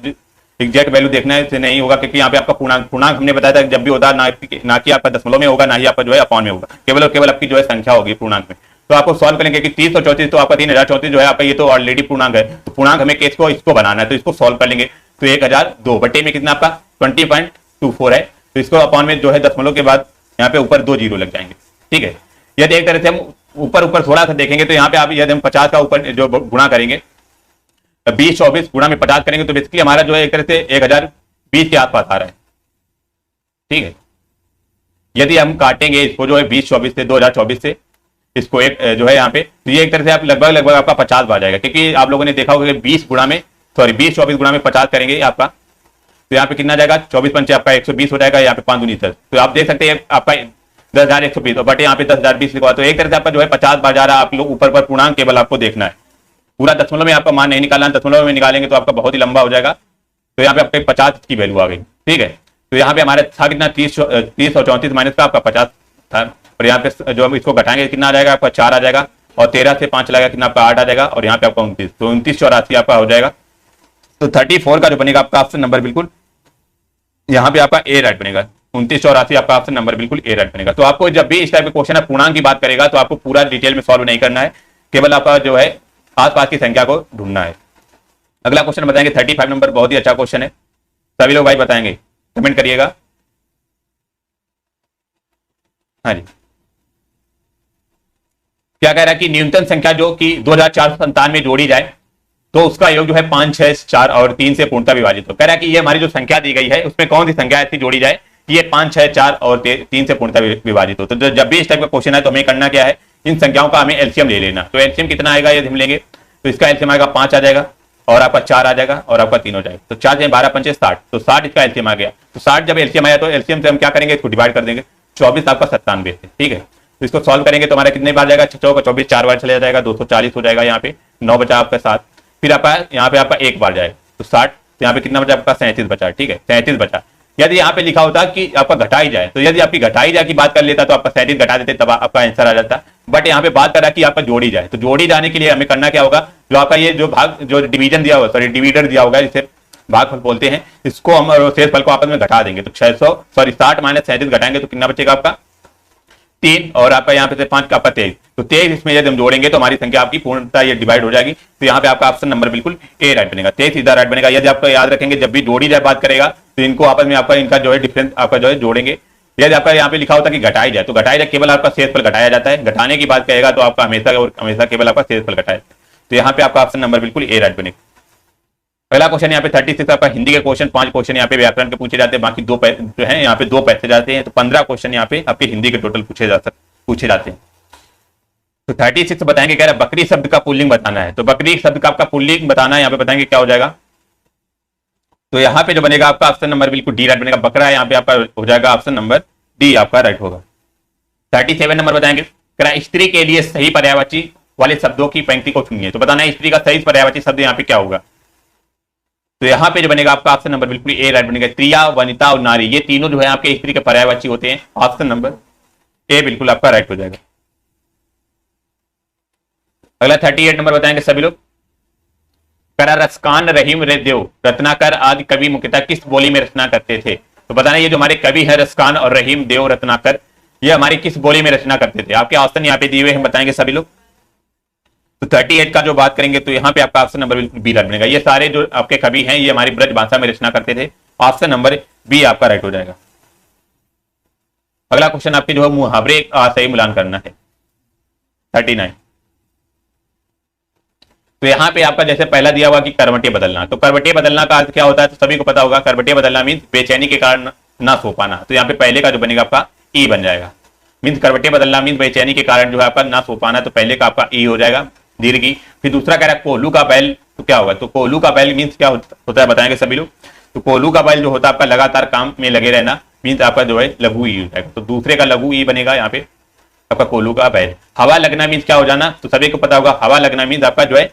एग्जैक्ट वैल्यू देखना है नहीं होगा, क्योंकि यहाँ पे आपका पूर्णांक हमने बताया था जब भी होता ना कि आपका दशमलव में होगा, ना ही आपका जो है अपॉन में होगा, केवल और केवल आपकी जो है संख्या होगी पूर्णांक में। तो आपको सॉल्व करेंगे कि 3034, तो आपका 3034 जो है आपका ये तो ऑलरेडी पूर्णांक है, तो पूर्णांक हमें इसको बनाना है, तो इसको सॉल्व कर लेंगे। तो 1002 बटे में कितना आपका 20.24 है। तो इसको अपॉन में जो है दशमलव के बाद यहाँ पे ऊपर 2 जीरो लग जाएंगे, ठीक है। यदि एक तरह से हम ऊपर ऊपर थोड़ा सा देखेंगे तो यहाँ पे आप यदि हम 50 का ऊपर जो गुणा करेंगे 20-24 गुणा में 50 करेंगे तो बेसिकली हमारा जो है एक तरह से 1020 के आसपास आ रहा है, ठीक है। यदि हम काटेंगे इसको जो है 20-24 से 2024 से इसको एक जो है यहाँ पे, तो ये एक तरह से आप लगभग आपका 50 आ जाएगा, क्योंकि आप लोगों ने देखा होगा कि 20-24 गुणा में 50 करेंगे आपका, तो यहाँ पे कितना जाएगा 24 पंचे आपका 120 हो जाएगा, यहाँ पे 5 दूनी 10, तो आप देख सकते हैं आपका 10,120 और बटे यहाँ पे 10,020 लिखवा, तो एक तरह से आपका जो है 50 बार जा रहा है। आप लोग ऊपर पर पूर्णांक केवल आपको देखना है, पूरा दशमलव में आपका मान नहीं निकालना, दशमलव में निकालेंगे तो आपका बहुत ही लंबा हो जाएगा। तो यहाँ पे आपके 50 की वैल्यू आ गई, ठीक है। तो यहाँ पे हमारे था कितना 30 और 34 माइनस का आपका 50 था, और यहाँ पे जो हम इसको घटाएंगे कितना आ जाएगा आपका 4 आ जाएगा, और 13 से 5 लगेगा कितना आपका 8 आ जाएगा, और यहाँ पे आपका 29, तो 2984 आपका हो जाएगा। तो 34 का जो बनेगा आपका ऑप्शन नंबर बिल्कुल यहाँ पे आपका ए राइट बनेगा, 2984 आपका ऑप्शन नंबर बिल्कुल ए राइट बनेगा। तो आपको जब भी इस टाइप के क्वेश्चन पूर्णांक की बात करेगा तो आपको पूरा डिटेल में सॉल्व नहीं करना है, केवल आपका जो है आसपास की संख्या को ढूंढना है। अगला क्वेश्चन बताएंगे 35 नंबर, बहुत ही अच्छा क्वेश्चन है, सभी लोग भाई बताएंगे, कमेंट करिएगा। हाँ जी, क्या कह रहा है कि न्यूनतम संख्या जो कि 2497 में जोड़ी जाए तो उसका योग जो है 5, 6, 4 और 3 से पूर्णतः विभाजित हो। कह रहा है कि ये हमारी जो संख्या दी गई है उसमें कौन सी संख्या ऐसी जोड़ी जाए ये 5, 6, 4 और 3 से पूर्णतः विभाजित हो। तो जब भी इस टाइप का क्वेश्चन है तो हमें करना क्या है, इन संख्याओं का हमें एलसीएम ले लेना। तो एलसीएम कितना आएगा यदि हम लेंगे तो इसका एलसीएम आएगा 5 आ जाएगा, और आपका 4 आ जाएगा, और आपका 3 हो जाएगा। तो 4 से 12 पंचे 60, तो 60 इसका एलसीएम आ गया। तो 60 जब एलसीएम आया तो एलसीएम से हम क्या करेंगे, इसको डिवाइड कर देंगे, 24 आपका 97 से, ठीक है। तो इसको सॉल्व करेंगे तो हमारा कितने बार जाएगा, 6 का 24 4 बार चला जाएगा, 240 हो जाएगा। यहाँ पे 9 बचा आपका 7, फिर आपका यहाँ पे आपका 1 बार जाएगा तो 60, तो यहाँ पे कितना बचा आपका 37 बचा, ठीक है 37 बचा। यदि यहाँ पे लिखा होता कि आपका घटाई जाए, तो यदि आपकी घटाई जाए की बात कर लेता तो आपका 37 घटा देते तब आपका आंसर आ जाता। बट यहाँ पे बात कर रहा कि आपका जोड़ी जाए, तो जोड़ी जाने के लिए हमें करना क्या होगा, जो आपका ये जो भाग जो डिवीजन दिया होगा, सॉरी डिवीडर दिया होगा, जिसे भागफल बोलते हैं, इसको हम शेषफल को आपस में घटा देंगे। तो 60 माइनस 37 घटाएंगे तो कितना बचेगा आपका 3, और आपका यहाँ पे 5 का आपका 23, तो 23 इसमें यदि हम जोड़ेंगे तो हमारी संख्या आपकी पूर्णतः ये डिवाइड हो जाएगी। तो यहाँ पे आपका ऑप्शन नंबर बिल्कुल ए राइट बनेगा, 23 सीधा राइट बनेगा। यदि आपको याद रखेंगे जब भी जोड़ी जाए बात करेगा तो इनको आपस में आपका इनका जो है डिफरेंस आपका जो है जोड़ेंगे। यदि आपका यहाँ पे लिखा होता कि घटाई जाए, तो घटाई जाए केवल आपका शेषफल घटाया जाता है, घटाने की बात करेगा तो आपका हमेशा और हमेशा केवल आपका शेषफल घटाए। तो यहाँ पे आपका ऑप्शन नंबर बिल्कुल ए राइट बनेगा। अगला क्वेश्चन यहाँ पे 36 आपका हिंदी के क्वेश्चन, 5 क्वेश्चन यहाँ पे व्याकरण के पूछे जाते हैं, बाकी 2 जो है यहाँ पे 2 पैसे जाते हैं, तो 15 क्वेश्चन यहाँ पे आपके हिंदी के टोटल पूछे जाते हैं। तो 36 बताएंगे, कह रहा है बकरी शब्द का पुल्लिंग बताना है। तो बकरी शब्द का आपका पुल्लिंग बताना है, यहाँ पे बताएंगे क्या हो जाएगा। तो यहाँ पे जो बनेगा आपका ऑप्शन नंबर बिल्कुल डी राइट बनेगा, बकरा है यहाँ पे आपका हो जाएगा ऑप्शन नंबर डी आपका राइट होगा। 37 नंबर बताएंगे, कह रहा है स्त्री के लिए सही पर्यायवाची वाले शब्दों की पंक्ति को चुनिए। तो बताना है स्त्री का सही पर्यायवाची शब्द यहाँ पे क्या होगा। तो यहाँ पे जो बनेगा आपका ऑप्शन नंबर बिल्कुल ए राइट बनेगा, स्त्रिया, वनिता और नारी, ये तीनों जो है आपके स्त्री के पर्यायवाची होते हैं, ऑप्शन नंबर ए बिल्कुल आपका राइट हो जाएगा। अगला 38 नंबर बताएंगे सभी लोग, करा रसकान, रहीम, देव, रत्नाकर आदि कवि मुख्यतः किस बोली में रचना करते थे। तो बताना ये जो हमारे कवि है रसकान और रहीम, देव, रत्नाकर, ये हमारे किस बोली में रचना करते थे। आपके ऑप्शन यहाँ पे दिए हुए हैं, बताएंगे सभी लोग। तो 38 का जो बात करेंगे तो यहाँ पे आपका ऑप्शन नंबर बिल्कुल बी राइट बनेगा, ये सारे जो आपके कवि हैं ये हमारी ब्रज भाषा में रचना करते थे, ऑप्शन नंबर बी आपका राइट हो जाएगा। अगला क्वेश्चन आपके जो है मुहावरे सही मिलान करना है 39। तो यहाँ पे आपका जैसे पहला दिया हुआ कि करवटे बदलना, तो करवटे बदलना का अर्थ क्या होता है, तो सभी को पता होगा करवटे बदलना मीन्स बेचैनी के कारण ना सो पाना। तो यहाँ पे पहले का जो बनेगा आपका ई बन जाएगा, मीन्स करवटे बदलना मीन्स बेचैनी के कारण जो है आपका ना सो पाना, तो पहले का आपका ई हो जाएगा दीर्घी। फिर दूसरा कह रहा है कोल्हू का बैल, तो क्या होगा, तो कोल्हू का बैल मीन्स क्या होता है बताएंगे सभी लोग। तो कोल्हू का बैल जो होता है आपका लगातार काम में लगे रहना, मीन्स आपका जो है लघु ई हो जाएगा। तो दूसरे का लघु ई बनेगा यहाँ पे आपका कोल्हू का बैल। हवा लगना मीन्स क्या हो जाना, तो सभी को पता होगा हवा लगना मीन्स आपका जो है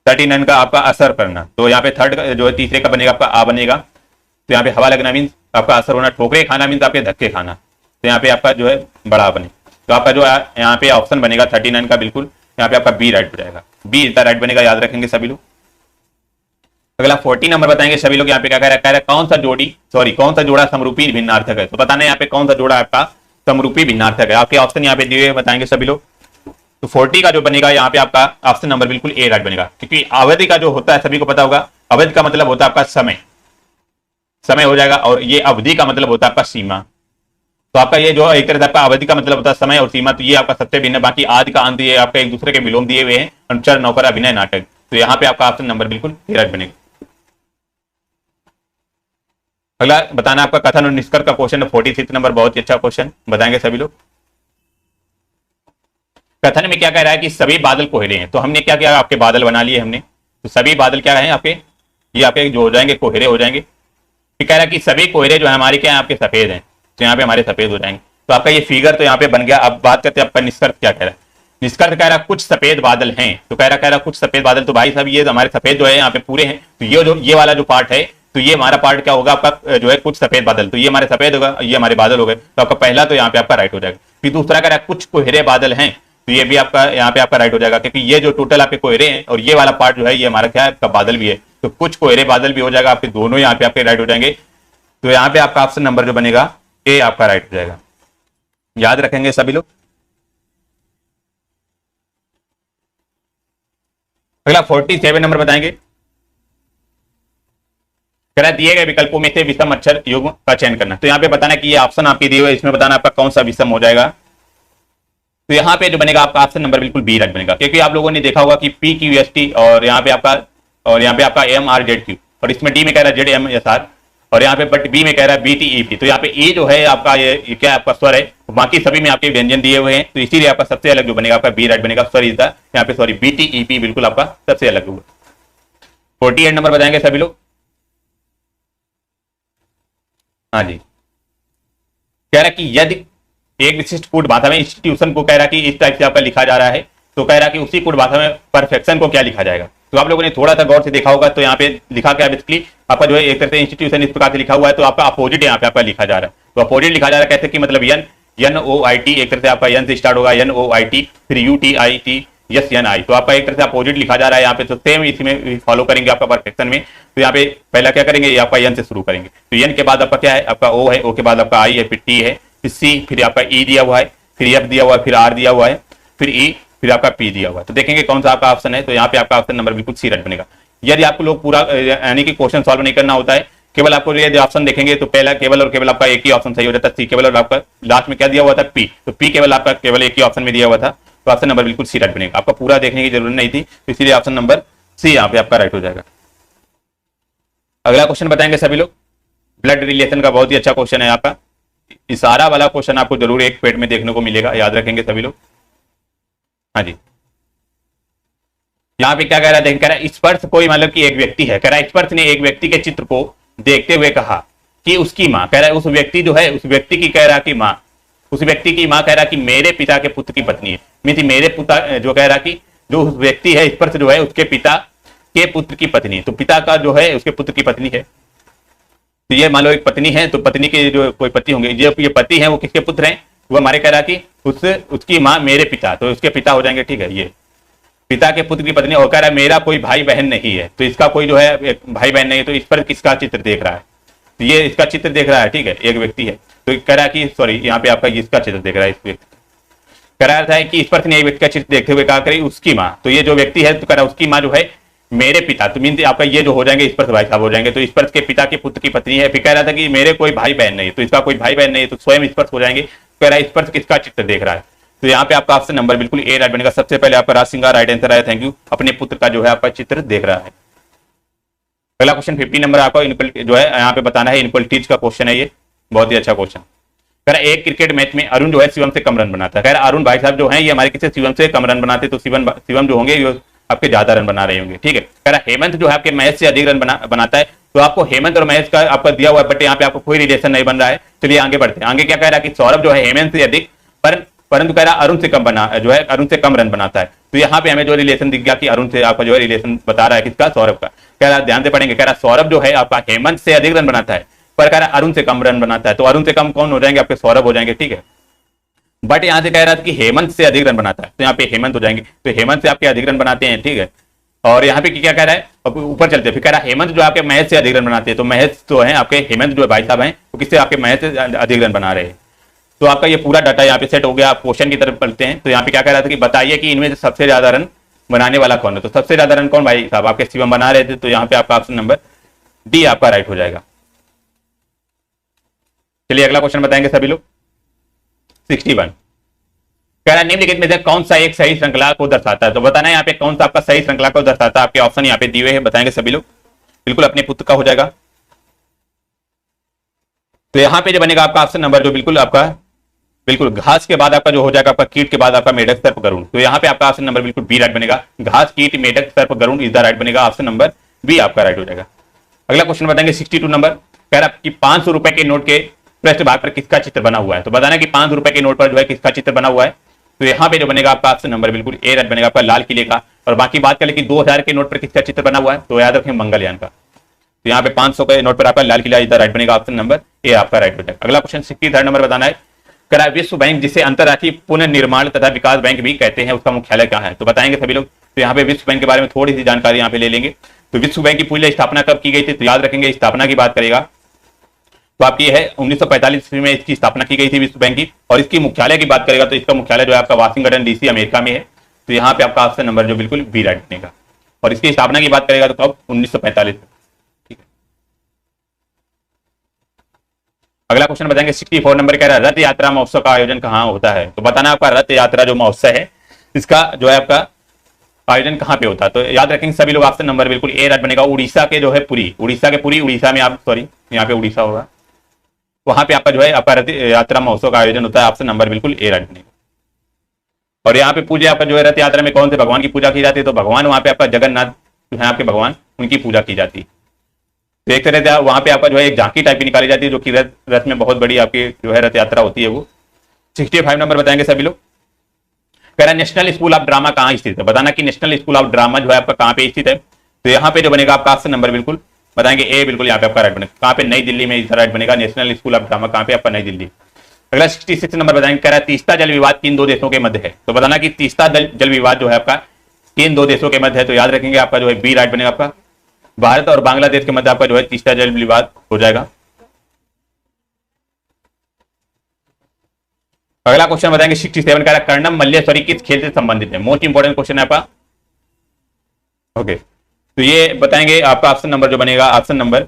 39 का आपका असर करना। तो यहाँ पे थर्ड जो है तीसरे का बनेगा आपका आ बनेगा। तो यहाँ पे हवा लगना मीन्स आपका असर होना, ठोकरे खाना मीन्स आपके धक्के खाना, तो यहाँ पे आपका जो है बड़ा बने। तो आपका जो यहाँ पे ऑप्शन बनेगा 39 का बिल्कुल यहाँ पे आपका बी राइट हो जाएगा, बी इसका राइट बनेगा, याद रखेंगे सभी लोग। अगला 40 नंबर बताएंगे सभी लोग, यहाँ पे क्या कह रहा है, कौन सा जोड़ा समरूपी भिन्नार्थक है। तो बताना है यहाँ पे कौन सा जोड़ा आपका समरूपी भिन्नार्थक है। आपके ऑप्शन यहाँ पे दिए बताएंगे सभी लोग। तो 40 का जो बनेगा यहाँ पे आपका ऑप्शन नंबर बिल्कुल ए राइट बनेगा, क्योंकि अवधि का जो होता है सभी को पता होगा, अवधि का मतलब होता है आपका समय, समय हो जाएगा, और ये अवधि का मतलब होता है आपका सीमा। तो आपका ये जो एक तरह से आपका अवधि का मतलब होता है समय और सीमा, तो ये आपका सबसे भिन्न, बाकी आदि का अंत ये आपका एक दूसरे के विलोम दिए हुए हैं, अनुचर, नौकर, अभिनय, नाटक। तो यहाँ पे आपका ऑप्शन नंबर बिल्कुल 13 बनेगा। अगला बताना आपका कथन और निष्कर्ष का क्वेश्चन है 46 नंबर, बहुत ही अच्छा क्वेश्चन, बताएंगे सभी लोग। कथन में क्या कह रहा है कि सभी बादल कोहरे हैं, तो हमने क्या किया, आपके बादल बना लिए हमने, तो सभी बादल क्या है आपके, ये आपके जो हो जाएंगे कोहरे हो जाएंगे। फिर कह रहा है कि सभी कोहरे जो है हमारे क्या है, आपके सफेद हैं, तो यहाँ पे हमारे सफेद हो जाएंगे। तो आपका ये फिगर तो यहाँ पे बन गया। अब बात करते हैं आपका निष्कर्ष क्या कह रहा है। निष्कर्ष कह रहा कुछ सफेद बादल हैं, तो कह रहा कुछ सफेद बादल, तो भाई साहब ये हमारे सफेद जो है यहाँ पे पूरे हैं, तो ये जो ये वाला जो पार्ट है, तो ये हमारा पार्ट क्या होगा आपका जो है कुछ सफेद बादल, तो ये हमारे सफेद होगा, ये हमारे बादल हो गए, तो आपका पहला तो यहाँ पे आपका राइट हो जाएगा। फिर दूसरा कह रहा है कुछ कोहरे बादल हैं, तो ये भी आपका यहाँ पे आपका राइट हो जाएगा, क्योंकि ये जो टोटल आपके कोहरे हैं और ये वाला पार्ट जो है ये हमारा क्या है, आपका बादल भी है, तो कुछ कोहरे बादल भी हो जाएगा, आपके दोनों यहाँ पे आपके राइट हो जाएंगे। तो यहाँ पे आपका ऑप्शन नंबर जो बनेगा ए आपका राइट हो जाएगा, याद रखेंगे सभी लोग। अगला 47 नंबर बताएंगे। कह रहा दिए गए विकल्पों में से विषम अक्षर युग्म का चयन करना, तो यहाँ पे बताना कि ये ऑप्शन आपके दिए हुए, इसमें बताना आपका कौन सा विषम हो जाएगा। तो यहाँ पे जो बनेगा आपका ऑप्शन नंबर बिल्कुल बी राइट बनेगा, क्योंकि आप लोगों ने देखा होगा कि पी क्यू एस टी और यहाँ पे आपका एम आर जेड क्यू, और इसमें डी में कह रहा है जेड एम एस आर, और यहाँ पे बट बी में कह रहा है बी टी ई पी। तो यहाँ पे ए जो है आपका ये क्या आपका स्वर है, बाकी सभी में आपके व्यंजन दिए हुए हैं, तो इसीलिए आपका सबसे अलग जो बनेगा आपका बी राइट बनेगा। स्वर इज द यहाँ पे sorry B T E P बिल्कुल आपका सबसे अलग होगा। 48 नंबर बताएंगे सभी लोग। हाँ जी, कह रहा कि यदि एक विशिष्ट कूट भाषा में इंस्टीट्यूशन को कह रहा कि इस टाइप से आपका लिखा जा रहा है, तो कह रहा कि उसी कूट भाषा में परफेक्शन को क्या लिखा जाएगा। तो आप लोगों ने थोड़ा सा गौर से देखा होगा, तो यहाँ पे लिखा क्या बेसिकली आपका जो है एक तरह से इंस्टीट्यूशन इस प्रकार से लिखा हुआ है, तो आपका अपोजिट यहाँ पे आपका लिखा जा रहा है। तो अपोजिट लिखा जा रहा है कैसे कि मतलब एन ओ आई टी, एक तरह से आपका एन से स्टार्ट होगा, एन ओ आई टी, फिर U T I T S N I, तो आपका एक तरह से अपोजिट लिखा जा रहा है यहाँ पे। तो सेम इसमें फॉलो करेंगे आपका परफेक्शन में। तो यहाँ पे पहला क्या करेंगे, आपका एन से शुरू करेंगे, तो एन के बाद आपका क्या है, आपका ओ है, ओ के बाद आपका आई है, फिर टी है, फिर सी, फिर आपका ई दिया हुआ है, फिर एफ दिया हुआ है, फिर आर दिया हुआ है, फिर ई, फिर आपका पी दिया हुआ है। तो देखेंगे कौन सा आपका ऑप्शन है, तो यहाँ पे आपका ऑप्शन नंबर बिल्कुल सी राइट बनेगा। यदि आपको लोग पूरा यानी कि क्वेश्चन सॉल्व नहीं करना होता है, केवल आपको यदि ऑप्शन देखेंगे तो पहला केवल और केवल आपका एक ही ऑप्शन सही हो जाता है, सी केवल, और आपका लास्ट में क्या दिया हुआ था पी, तो पी केवल आपका केवल एक ही ऑप्शन में दिया हुआ था, तो ऑप्शन नंबर बिल्कुल सी राइट बनेगा। आपका पूरा देखने की जरूरत नहीं थी, तो इसीलिए ऑप्शन नंबर सी यहाँ पे आपका राइट हो जाएगा। अगला क्वेश्चन बताएंगे सभी लोग। ब्लड रिलेशन का बहुत ही अच्छा क्वेश्चन है आपका, इशारा वाला क्वेश्चन आपको जरूर एक पेट में देखने को मिलेगा, याद रखेंगे सभी लोग। हाँ जी, यहाँ पे क्या कह रहा है, कह रहा है स्पर्श कोई मतलब कि एक व्यक्ति है, कह रहा है स्पर्श ने एक व्यक्ति के चित्र को देखते हुए कहा कि उसकी माँ, कह रहा है उस व्यक्ति जो है उस व्यक्ति की कह रहा कि माँ, उस व्यक्ति की माँ कह रहा कि मेरे पिता के पुत्र की पत्नी है, मीन्स मेरे पिता जो कह रहा कि जो उस व्यक्ति है स्पर्श जो है उसके पिता के पुत्र की पत्नी है, तो पिता का जो है उसके पुत्र की पत्नी है। तो ये मान लो एक पत्नी है, तो पत्नी के जो कोई पति होंगे, जो ये पति है वो किसके पुत्र हैं, वो हमारे कह रहा कि उसकी माँ मेरे पिता, तो उसके पिता हो जाएंगे, ठीक है, ये पिता के पुत्र की पत्नी। और कह रहा है मेरा कोई भाई बहन नहीं है, तो इसका कोई जो है एक भाई बहन नहीं है, तो इस पर किसका चित्र देख रहा है, तो ये इसका चित्र देख रहा है, ठीक है, एक व्यक्ति है। तो कह रहा है कि सॉरी यहाँ पे आपका इसका चित्र देख रहा है, इस व्यक्ति कह रहा था कि इस पर ने एक व्यक्ति का चित्र देखते हुए कहा करी उसकी माँ, तो ये जो व्यक्ति है तो कह रहा उसकी माँ जो है मेरे पिता, तो मीन आपका ये जो हो जाएंगे स्पर्श भाई साहब हो जाएंगे, तो स्पर्श के पिता के पुत्र की पत्नी है। फिर कह रहा था कि मेरे कोई भाई बहन नहीं है, तो इसका कोई भाई बहन नहीं है, तो स्वयं स्पर्श हो जाएंगे। कह रहा है स्पर्श किसका चित्र देख रहा है, तो यहाँ पे आपका ऑप्शन नंबर बिल्कुल ए राइट बनेगा। सबसे पहले आपका राज सिंह राइट आंसर आया, थैंक यू, अपने पुत्र का जो है आपका चित्र देख रहा है। अगला क्वेश्चन 50 नंबर आपका जो है यहाँ पे बताना है, इनक्वलिटीज का क्वेश्चन है, ये बहुत ही अच्छा क्वेश्चन। कह रहा एक क्रिकेट मैच में अरुण जो है शिवम से कम रन बनाता है, कह रहा अरुण भाई साहब जो है ये हमारे किसी शिवम से कम रन बनाते, तो शिवम जो होंगे ये आपके ज्यादा रन बना रहे होंगे, ठीक है। कह रहा हेमंत जो है आपके महेश से अधिक रन बनाता है, तो आपको हेमंत और महेश का आपका दिया हुआ है, बट यहाँ पे आपको कोई रिलेशन नहीं बन रहा है। चलिए आगे बढ़ते हैं। आगे क्या कह रहा है कि सौरभ जो है हेमंत से अधिक परंतु कह रहा अरुण से कम बना जो है अरुण से कम रन बनाता है, तो यहाँ पे हमें जो रिलेशन दिख गया कि अरुण से आपका जो है रिलेशन बता रहा है किसका, सौरभ का। कह रहा ध्यान से पढ़ेंगे, कह रहा सौरभ जो है आपका हेमंत से अधिक रन बनाता है, पर कह रहा अरुण से कम रन बनाता है, तो अरुण से कम कौन हो जाएंगे, आपके सौरभ हो जाएंगे, ठीक है। बट यहाँ से कह रहा था कि हेमंत से अधिक रन बनाता है, तो यहाँ पे हेमंत हो जाएंगे, तो हेमंत से आपके अधिक रन बनाते हैं, ठीक है। और यहाँ पे क्या कह रहा है, ऊपर चलते हैं, फिर कह रहा हेमंत जो आपके महेश से अधिक रन बनाते हैं, तो महेश जो है आपके हेमंत जो भाई साहब हैं वो किससे आपके महेश से अधिक रन बना रहे हैं। तो आपका ये पूरा डाटा यहाँ पे सेट हो गया। आप क्वेश्चन की तरफ पढ़ते हैं, तो यहाँ पे क्या कह रहा था कि बताइए कि इनमें से सबसे ज्यादा रन बनाने वाला कौन है? तो सबसे ज्यादा रन कौन भाई साहब? आपके शिवम बना रहे थे, तो यहाँ पे आपका ऑप्शन नंबर डी आपका राइट हो जाएगा। चलिए अगला क्वेश्चन बताएंगे सभी लोग। 61 कह रहा है निम्नलिखित में से कौन सा एक सही श्रृंखला को दर्शाता है? तो बताना है यहाँ पे कौन सा आपका सही श्रृंखला को दर्शाता है। आपके ऑप्शन यहाँ पे दिए हुए हैं, बताएंगे सभी लोग, बिल्कुल अपने पुत्र का हो जाएगा। तो यहाँ पे जो बनेगा आपका ऑप्शन नंबर जो बिल्कुल आपका बिल्कुल घास के बाद आपका जो हो जाएगा आपका कीट के बाद आपका मेढक सर्प गरुड़। तो यहाँ पे आपका ऑप्शन नंबर बिल्कुल बी राइट बनेगा। घास कीट मेढक सर्प गरुड़ इज द राइट बनेगा, ऑप्शन नंबर बी आपका राइट हो जाएगा। अगला क्वेश्चन बताएंगे 62 नंबर। कह रहा है कि 500 रुपए के नोट के पृष्ठ भाग पर किसका चित्र बना हुआ है? तो बताना कि 500 रुपए के नोट पर जो है किसका चित्र बना हुआ है। तो यहाँ पे जो बनेगा आपका ऑप्शन नंबर बिल्कुल ए राइट बनेगा आपका लाल किले का। और बाकी बात करें कि 2000 के नोट पर किसका चित्र बना हुआ है, तो याद रखें मंगलयान का। तो यहाँ पे 500 के नोट पर आपका लाल किला इधर राइट बनेगा, ऑप्शन नंबर ए आपका राइट हो जाएगा। अगला क्वेश्चन 63 नंबर बताना है। करा विश्व बैंक जिसे अंतरराष्ट्रीय पुनर्निर्माण तथा विकास बैंक भी कहते हैं, उसका मुख्यालय कहाँ है? तो बताएंगे सभी लोग। तो यहाँ पे विश्व बैंक के बारे में थोड़ी सी जानकारी यहाँ पे ले लेंगे। तो विश्व बैंक की पूरी स्थापना कब की गई थी? तो याद रखेंगे स्थापना की बात करेगा तो आपकी है 1945 ईस्वी में इसकी स्थापना की गई थी विश्व बैंक की। और इसकी मुख्यालय की बात करेगा तो इसका मुख्यालय जो है आपका वाशिंगटन डीसी अमेरिका में है। तो यहाँ पे आपका ऑप्शन नंबर जो बिल्कुल बी राइट बनेगा। और इसकी स्थापना की बात करेगा तो कब? 1945 में। ठीक है, अगला क्वेश्चन बताएंगे 64 नंबर। कह रहा है रथ यात्रा महोत्सव का आयोजन कहाँ होता है? तो बताना आपका रथ यात्रा जो महोत्सव है इसका जो है आपका आयोजन कहाँ पे होता है? तो याद रखेंगे सभी लोग, ऑप्शन नंबर बिल्कुल ए राइट बनेगा। उड़ीसा के जो है पुरी, उड़ीसा के पुरी, उड़ीसा में आप सॉरी यहाँ पे उड़ीसा होगा, वहां पे आपका जो है आपका रथ यात्रा महोत्सव का आयोजन होता है, ऑप्शन नंबर बिल्कुल ए राइट बनेगा। और यहाँ पे पूजा आपका जो है रथ यात्रा में कौन से भगवान की पूजा की जाती है? तो भगवान वहां पे आपका जगन्नाथ जो है आपके भगवान, उनकी पूजा की जाती है। तो एक तरह से वहां पे आपका जो है एक झांकी टाइप की निकाली जाती है जो कि रथ में बहुत बड़ी आपकी जो है रथ यात्रा होती है वो। 65 नंबर बताएंगे सभी लोग। कह रहा है नेशनल स्कूल ऑफ ड्रामा कहाँ स्थित है? बताना कि नेशनल स्कूल ऑफ ड्रामा जो है आपका कहाँ पे स्थित है। तो यहाँ पे जो बनेगा आपका ऑप्शन नंबर बिल्कुल बताएंगे ए बिल्कुल यहाँ पे आपका राइट बनेगा। कहाँ पे? नई दिल्ली में इसका राइट बनेगा। नेशनल स्कूल ऑफ ड्रामा कहाँ पे? आपका नई दिल्ली। अगला 66 नंबर बताएंगे। कह रहा है तीस्ता जल विवाद किन दो देशों के मध्य है? तो बताना कि तीस्ता जल विवाद जो है आपका किन दो देशों के मध्य है। तो याद रखेंगे आपका जो है बी राइट बनेगा। आपका भारत और बांग्लादेश के मध्य आपका जो है तीस्ता जल विवाद हो जाएगा। अगला क्वेश्चन बताएंगे 67 का कर्णम मल्लेश्वरी किस खेल से संबंधित है? मोस्ट इंपोर्टेंट क्वेश्चन है आपका। ओके, तो ये बताएंगे आपका ऑप्शन नंबर जो बनेगा ऑप्शन नंबर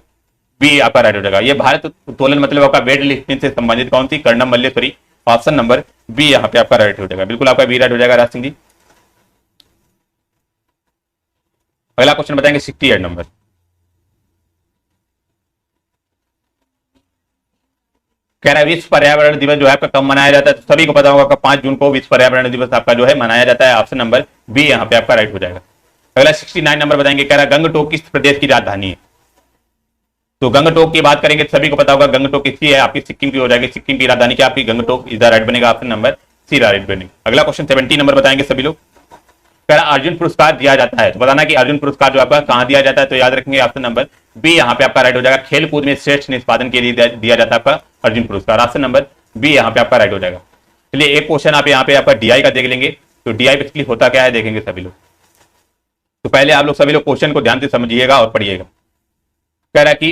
बी आपका राइट हो जाएगा। ये भारत उत्तोलन मतलब आपका वेट लिफ्टिंग से संबंधित कौन सी? Karnam Malleswari, option number B यहाँ पे आपका राइट हो जाएगा। बिल्कुल आपका बी राइट हो जाएगा राज सिंह जी। अगला क्वेश्चन बताएंगे 68 नंबर। कह रहा है विश्व पर्यावरण दिवस जो है आपका कब मनाया जाता है? तो सभी को पता होगा आपका 5 जून को विश्व पर्यावरण दिवस आपका जो है मनाया जाता है, ऑप्शन नंबर बी यहाँ पे आपका राइट हो जाएगा। अगला 69 नंबर बताएंगे। कह रहा है गंगटोक किस प्रदेश की राजधानी है? तो गंगटोक की बात करेंगे तो सभी को पता होगा गंगटोक किसकी है? आपकी सिक्किम की हो जाएगी। सिक्किम की राजधानी क्या आपकी? गंगटोक इज द राइट बनेगा, ऑप्शन नंबर सी राइट बनेगा। अगला क्वेश्चन 70 नंबर बताएंगे सभी लोग। कह रहा अर्जुन पुरस्कार दिया जाता है, तो बताना कि अर्जुन पुरस्कार जो आपका कहां दिया जाता है? तो याद रखेंगे ऑप्शन नंबर बी यहाँ पे आपका राइट हो जाएगा। खेल कूद में श्रेष्ठ निष्पादन के लिए दिया जाता है आपका अर्जुन पुरस्कार, ऑप्शन नंबर बी यहाँ पे आपका राइट हो जाएगा। चलिए एक क्वेश्चन आप यहाँ पे आपका डीआई का देख लेंगे। तो डीआई बेसिकली होता क्या है देखेंगे सभी लोग। तो पहले आप लोग सभी लोग क्वेश्चन को ध्यान से समझिएगा और पढ़िएगा। कह रहा है कि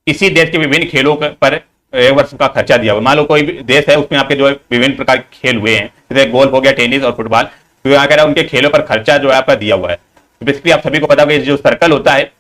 किसी देश के विभिन्न खेलों पर एक वर्ष का खर्चा दिया हुआ। मान लो कोई देश है उसमें आपके जो है विभिन्न प्रकार के खेल हुए हैं, जैसे गोल्फ हो गया, टेनिस और फुटबॉल। तो यहाँ कह रहा है उनके खेलों पर खर्चा जो है आपका दिया हुआ है। तो बेसिकली आप सभी को पता होगा जो सर्कल होता है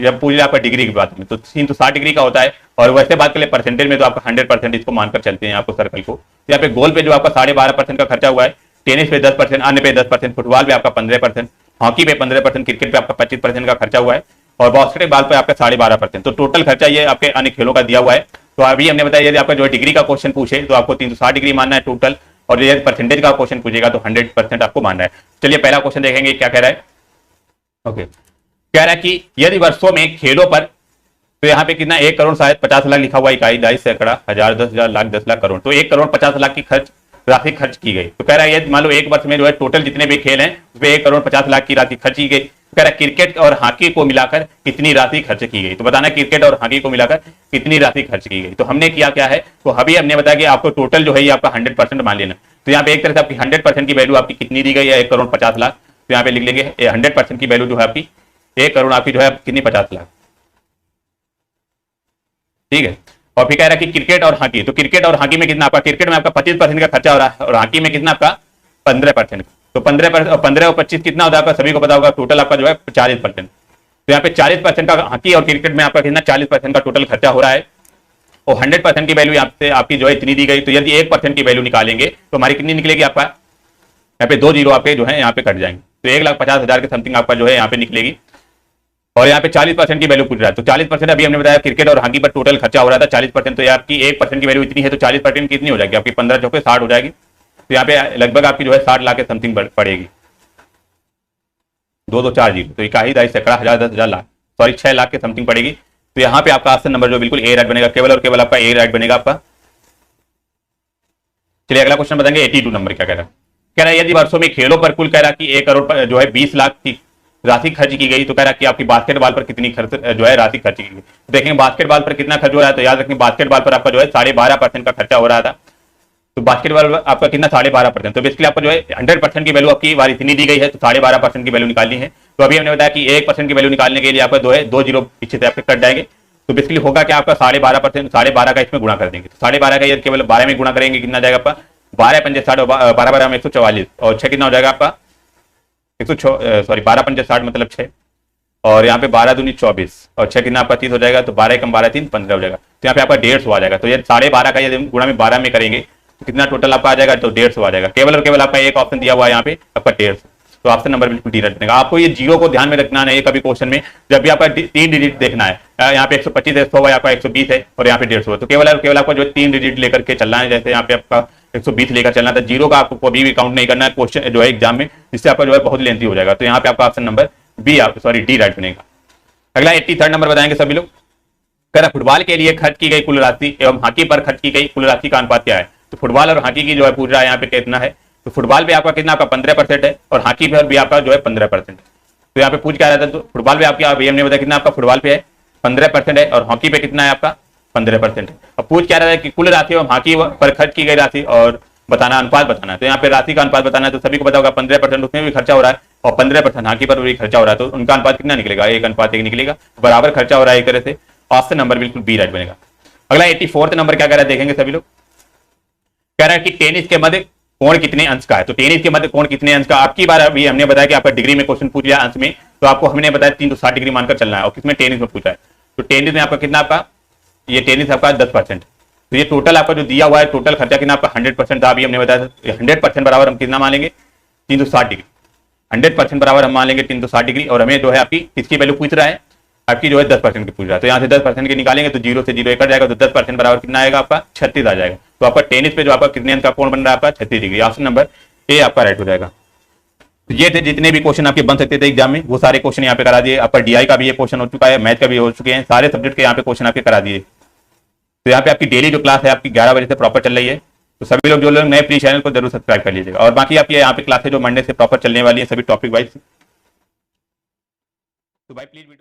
जब पूरी आपका डिग्री की बात में तो 360 डिग्री का होता है। और वैसे बात करें परसेंटेज में तो आपका 100% इसको मानकर चलते हैं आपको सर्कल को। यहाँ पे गोल पे जो आपका 12.5% का खर्चा हुआ है, टेनिस पे 10%, अन्य पे 10%, फुटबॉल पे आपका 15%, हॉकी पे 15%, क्रिकेट पे आपका 25% का खर्चा हुआ है और बास्केटबॉल पे आपका 12.5%। तो टोटल खर्चा ये आपके अन्य खेलों का दिया हुआ है। तो अभी हमने बताया यदि आपका जो डिग्री का क्वेश्चन पूछे तो आपको 360 डिग्री मानना है टोटल, और यदि परसेंटेज का क्वेश्चन पूछेगा तो 100% आपको मानना है। चलिए पहला क्वेश्चन देखेंगे क्या कह रहा है। ओके, कह रहा है कि यदि वर्षों में खेलों पर, तो यहाँ पे कितना 1 करोड़ शायद 50 लाख लिखा हुआ, इकाई, ढाई, सैकड़ा, हजार, 10,000, लाख, 10 लाख, करोड़, तो 1 करोड़ 50 लाख की राशि खर्च की गई। तो कह रहा है यदि मान लो एक वर्ष में जो है टोटल जितने भी खेल हैं उसमें 1 करोड़ 50 लाख की राशि खर्च की गई। तो कह रहा है क्रिकेट और हॉकी को मिलाकर कितनी राशि खर्च की गई? तो बताना क्रिकेट और हॉकी को मिलाकर कितनी राशि खर्च की गई। तो हमने किया क्या है, तो अभी हमने बताया कि आपको टोटल जो है ये आपका 100% मान लेना। तो यहाँ पे एक तरह से आपकी 100% की वैल्यू आपकी कितनी दी गई है? 1 करोड़ 50 लाख। तो यहाँ पे लिख लेंगे 100% की वैल्यू जो है आपकी 1 करोड़ आपकी जो है कितनी 50 लाख। ठीक है, और फिर कह रहा है कि क्रिकेट और हॉकी, तो क्रिकेट और हॉकी में कितना आपका, क्रिकेट में आपका 25% का खर्चा हो रहा है और हॉकी में कितना आपका 15%। तो 15 और 25 कितना होता है आपका, सभी को पता होगा, टोटल आपका जो है 40%। तो यहाँ पे 40% का हॉकी और क्रिकेट में आपका कितना 40% का टोटल खर्चा हो रहा है, और 100% की वैल्यू आपसे आपकी जो है इतनी दी गई। तो यदि 1% की वैल्यू निकालेंगे तो हमारी कितनी निकलेगी, आपका यहाँ पे 2 जीरो आपके जो है यहाँ पे कट जाएंगे, तो 1,50,000 के समथिंग आपका जो है यहाँ पे निकलेगी। और यहाँ पे 40% की वैल्यू पूछ रहा है, तो 40% अभी हमने बताया क्रिकेट और हॉकी पर टोटल खर्चा हो रहा था 40%, तो आपकी 1% की वैल्यू इतनी है, तो 40% कितनी हो जाएगी आपकी, 15 चौके 60 हो जाएगी। तो यहाँ पे लगभग आपकी जो है 60 लाख के समथिंग पड़ेगी, 2 2 4 जीरो, तो 21 सैकड़ा हजार 10,000 लाख, सॉरी 6 लाख के समथिंग पड़ेगी। तो यहाँ पे आपका ऑप्शन नंबर जो बिल्कुल ए राइट बनेगा, केवल और केवल आपका ए राइट बनेगा आपका। चलिए अगला क्वेश्चन बताएंगे 82 नंबर क्या कह रहा है। कह रहा है यदि वर्षों में खेलों पर कुल कह रहा कि 1 करोड़ पर जो है 20 लाख की राशि खर्च की गई, तो कह रहा कि आपकी बास्केटबॉल पर कितनी खर्च जो है राशि खर्च की गई। तो देखेंगे बास्केटबॉल पर कितना खर्च हो रहा है, तो याद रखें बास्केटबॉल पर आपका जो है 12.5% का खर्चा हो रहा था। तो बास्केटबॉल आपका कितना 12.5%, तो बेसिकली आपको जो है 100% की वैल्यू आपकी बार इतनी दी गई है, तो 12.5% की वैल्यू निकालनी है। तो अभी हमने बताया कि 1% की वैल्यू निकालने के लिए आपका जो है 2 जीरो पीछे से आपके कट जाएंगे। तो बेसिकली होगा क्या आपका 12.5%, 12.5 का इसमें गुणा कर देंगे, तो 12.5 का ये केवल 12 में गुणा करेंगे, कितना जाएगा आपका 12 पंजे 60, 12 12 में 144, और 6 कितना हो जाएगा आपका 12 पंजे 60 मतलब 6, और यहाँ पे 12 दूनी 24 और 6 कितना आपका 30 हो जाएगा, तो 12 कम 12 3 15 हो जाएगा। तो यहाँ पे आपका 150 आ जाएगा। तो ये 12.5 का यदि गुणा में 12 में करेंगे तो कितना टोटल आपका आ जाएगा, तो 150 आ जाएगा। केवल और केवल आपका एक ऑप्शन दिया हुआ है यहाँ पे आपका 150, तो ऑप्शन नंबर बिल्कुल डी राइट बनेगा। आपको ये जीरो को ध्यान में रखना है कभी क्वेश्चन में, जब भी आपका 3 डिजिट देखना है, यहाँ पे 125 है, 100 है, आपका 120 है, और यहाँ पे 150 है, तो केवल और केवल आपको जो 3 डिजिट लेकर के चलना है। जैसे यहाँ पे आपका 120 लेकर चलना था, जीरो का आपको कभी भी काउंट नहीं करना है क्वेश्चन जो है एग्जाम में, जिससे आपका जो है बहुत लेंथी हो जाएगा। तो यहाँ पे आपका option number B D right बनेगा। अगला 83 नंबर बताएंगे सभी लोग। कह रहा फुटबॉल के लिए खर्च की गई कुल राशि एवं हॉकी पर खर्च की गई कुल राशि का अनुपात क्या है। तो फुटबॉल और हॉकी की जो है पूछ रहा है यहाँ पे कितना है, तो फुटबॉल पे आपका कितना आपका 15% है, और हॉकी पर भी आपका जो है 15%। तो यहाँ पे पूछ क्या रहा था, तो फुटबॉल पे आपकी अभी हमने बताया कितना आपका फुटबॉल पे है 15% है, और हॉकी पे कितना है आपका 15% है। अब पूछ क्या रहा है कि कुल राशि एवं हॉकी पर खर्च की गई राशि और बताना, अनुपात बताना है। तो यहाँ पे राशि का अनुपात बताना है, तो सभी को पता होगा 15% उसमें भी खर्चा हो रहा है, और 15% हॉकी पर भी खर्चा हो रहा है, तो उनका अनुपात कितना निकलेगा, 1:1 निकलेगा, बराबर खर्चा हो रहा है एक तरह से। ऑप्शन नंबर बिल्कुल बी राइट बनेगा। अगला 84 नंबर क्या कह रहा है देखेंगे सभी लोग। कह रहा है कि टेनिस के मध्य कोण कितने अंश का है। तो टेनिस के मध्य कोण कितने अंश का, आपकी बार अभी हमने बताया कि आपका डिग्री में क्वेश्चन पूछ लिया अंश में, तो आपको हमने बताया 360 डिग्री मानकर चलना है, और किसमें टेनिस में पूछा है। तो टेनिस में आपका कितना, आपका ये टेनिस आपका 10%। तो ये टोटल आपका जो दिया हुआ है टोटल खर्चा कितना आपका 100% था, अभी हमने बताया 100% बराबर हम कितना मान लेंगे 360 डिग्री, 100% बराबर हम मान लेंगे 360 डिग्री। और हमें जो है आपकी किसकी वैल्यू पूछ रहा है, आपकी जो है 10% की पूछ रहा है। तो यहाँ से 10% की निकालेंगे तो 0 से 0 कट जाएगा, तो 10% बराबर कितना आएगा आपका 36 आ जाएगा। तो आपका टेनिस पे जो आपका कितने अंक का कोण बन रहा है आपका 36 डिग्री। ऑप्शन नंबर ए आपका राइट हो जाएगा। तो ये थे जितने भी क्वेश्चन आपके बन सकते थे एग्जाम में, वो सारे क्वेश्चन यहाँ पे करा दिए। आपका डीआई का भी ये क्वेश्चन हो चुका है, मैथ का भी हो चुके हैं, सारे सब्जेक्ट के यहाँ पे क्वेश्चन आपके करा दिए। तो यहाँ पे आपकी डेली जो क्लास है आपकी 11 बजे से प्रॉपर चल रही है, तो सभी लोग जो लोग नए प्लीज चैनल को जरूर सब्सक्राइब कर लीजिएगा। और बाकी आपकी यहाँ पे क्लास है जो मंडे से प्रॉपर चलने वाली है सभी टॉपिक वाइज। तो भाई प्लीज वीडियो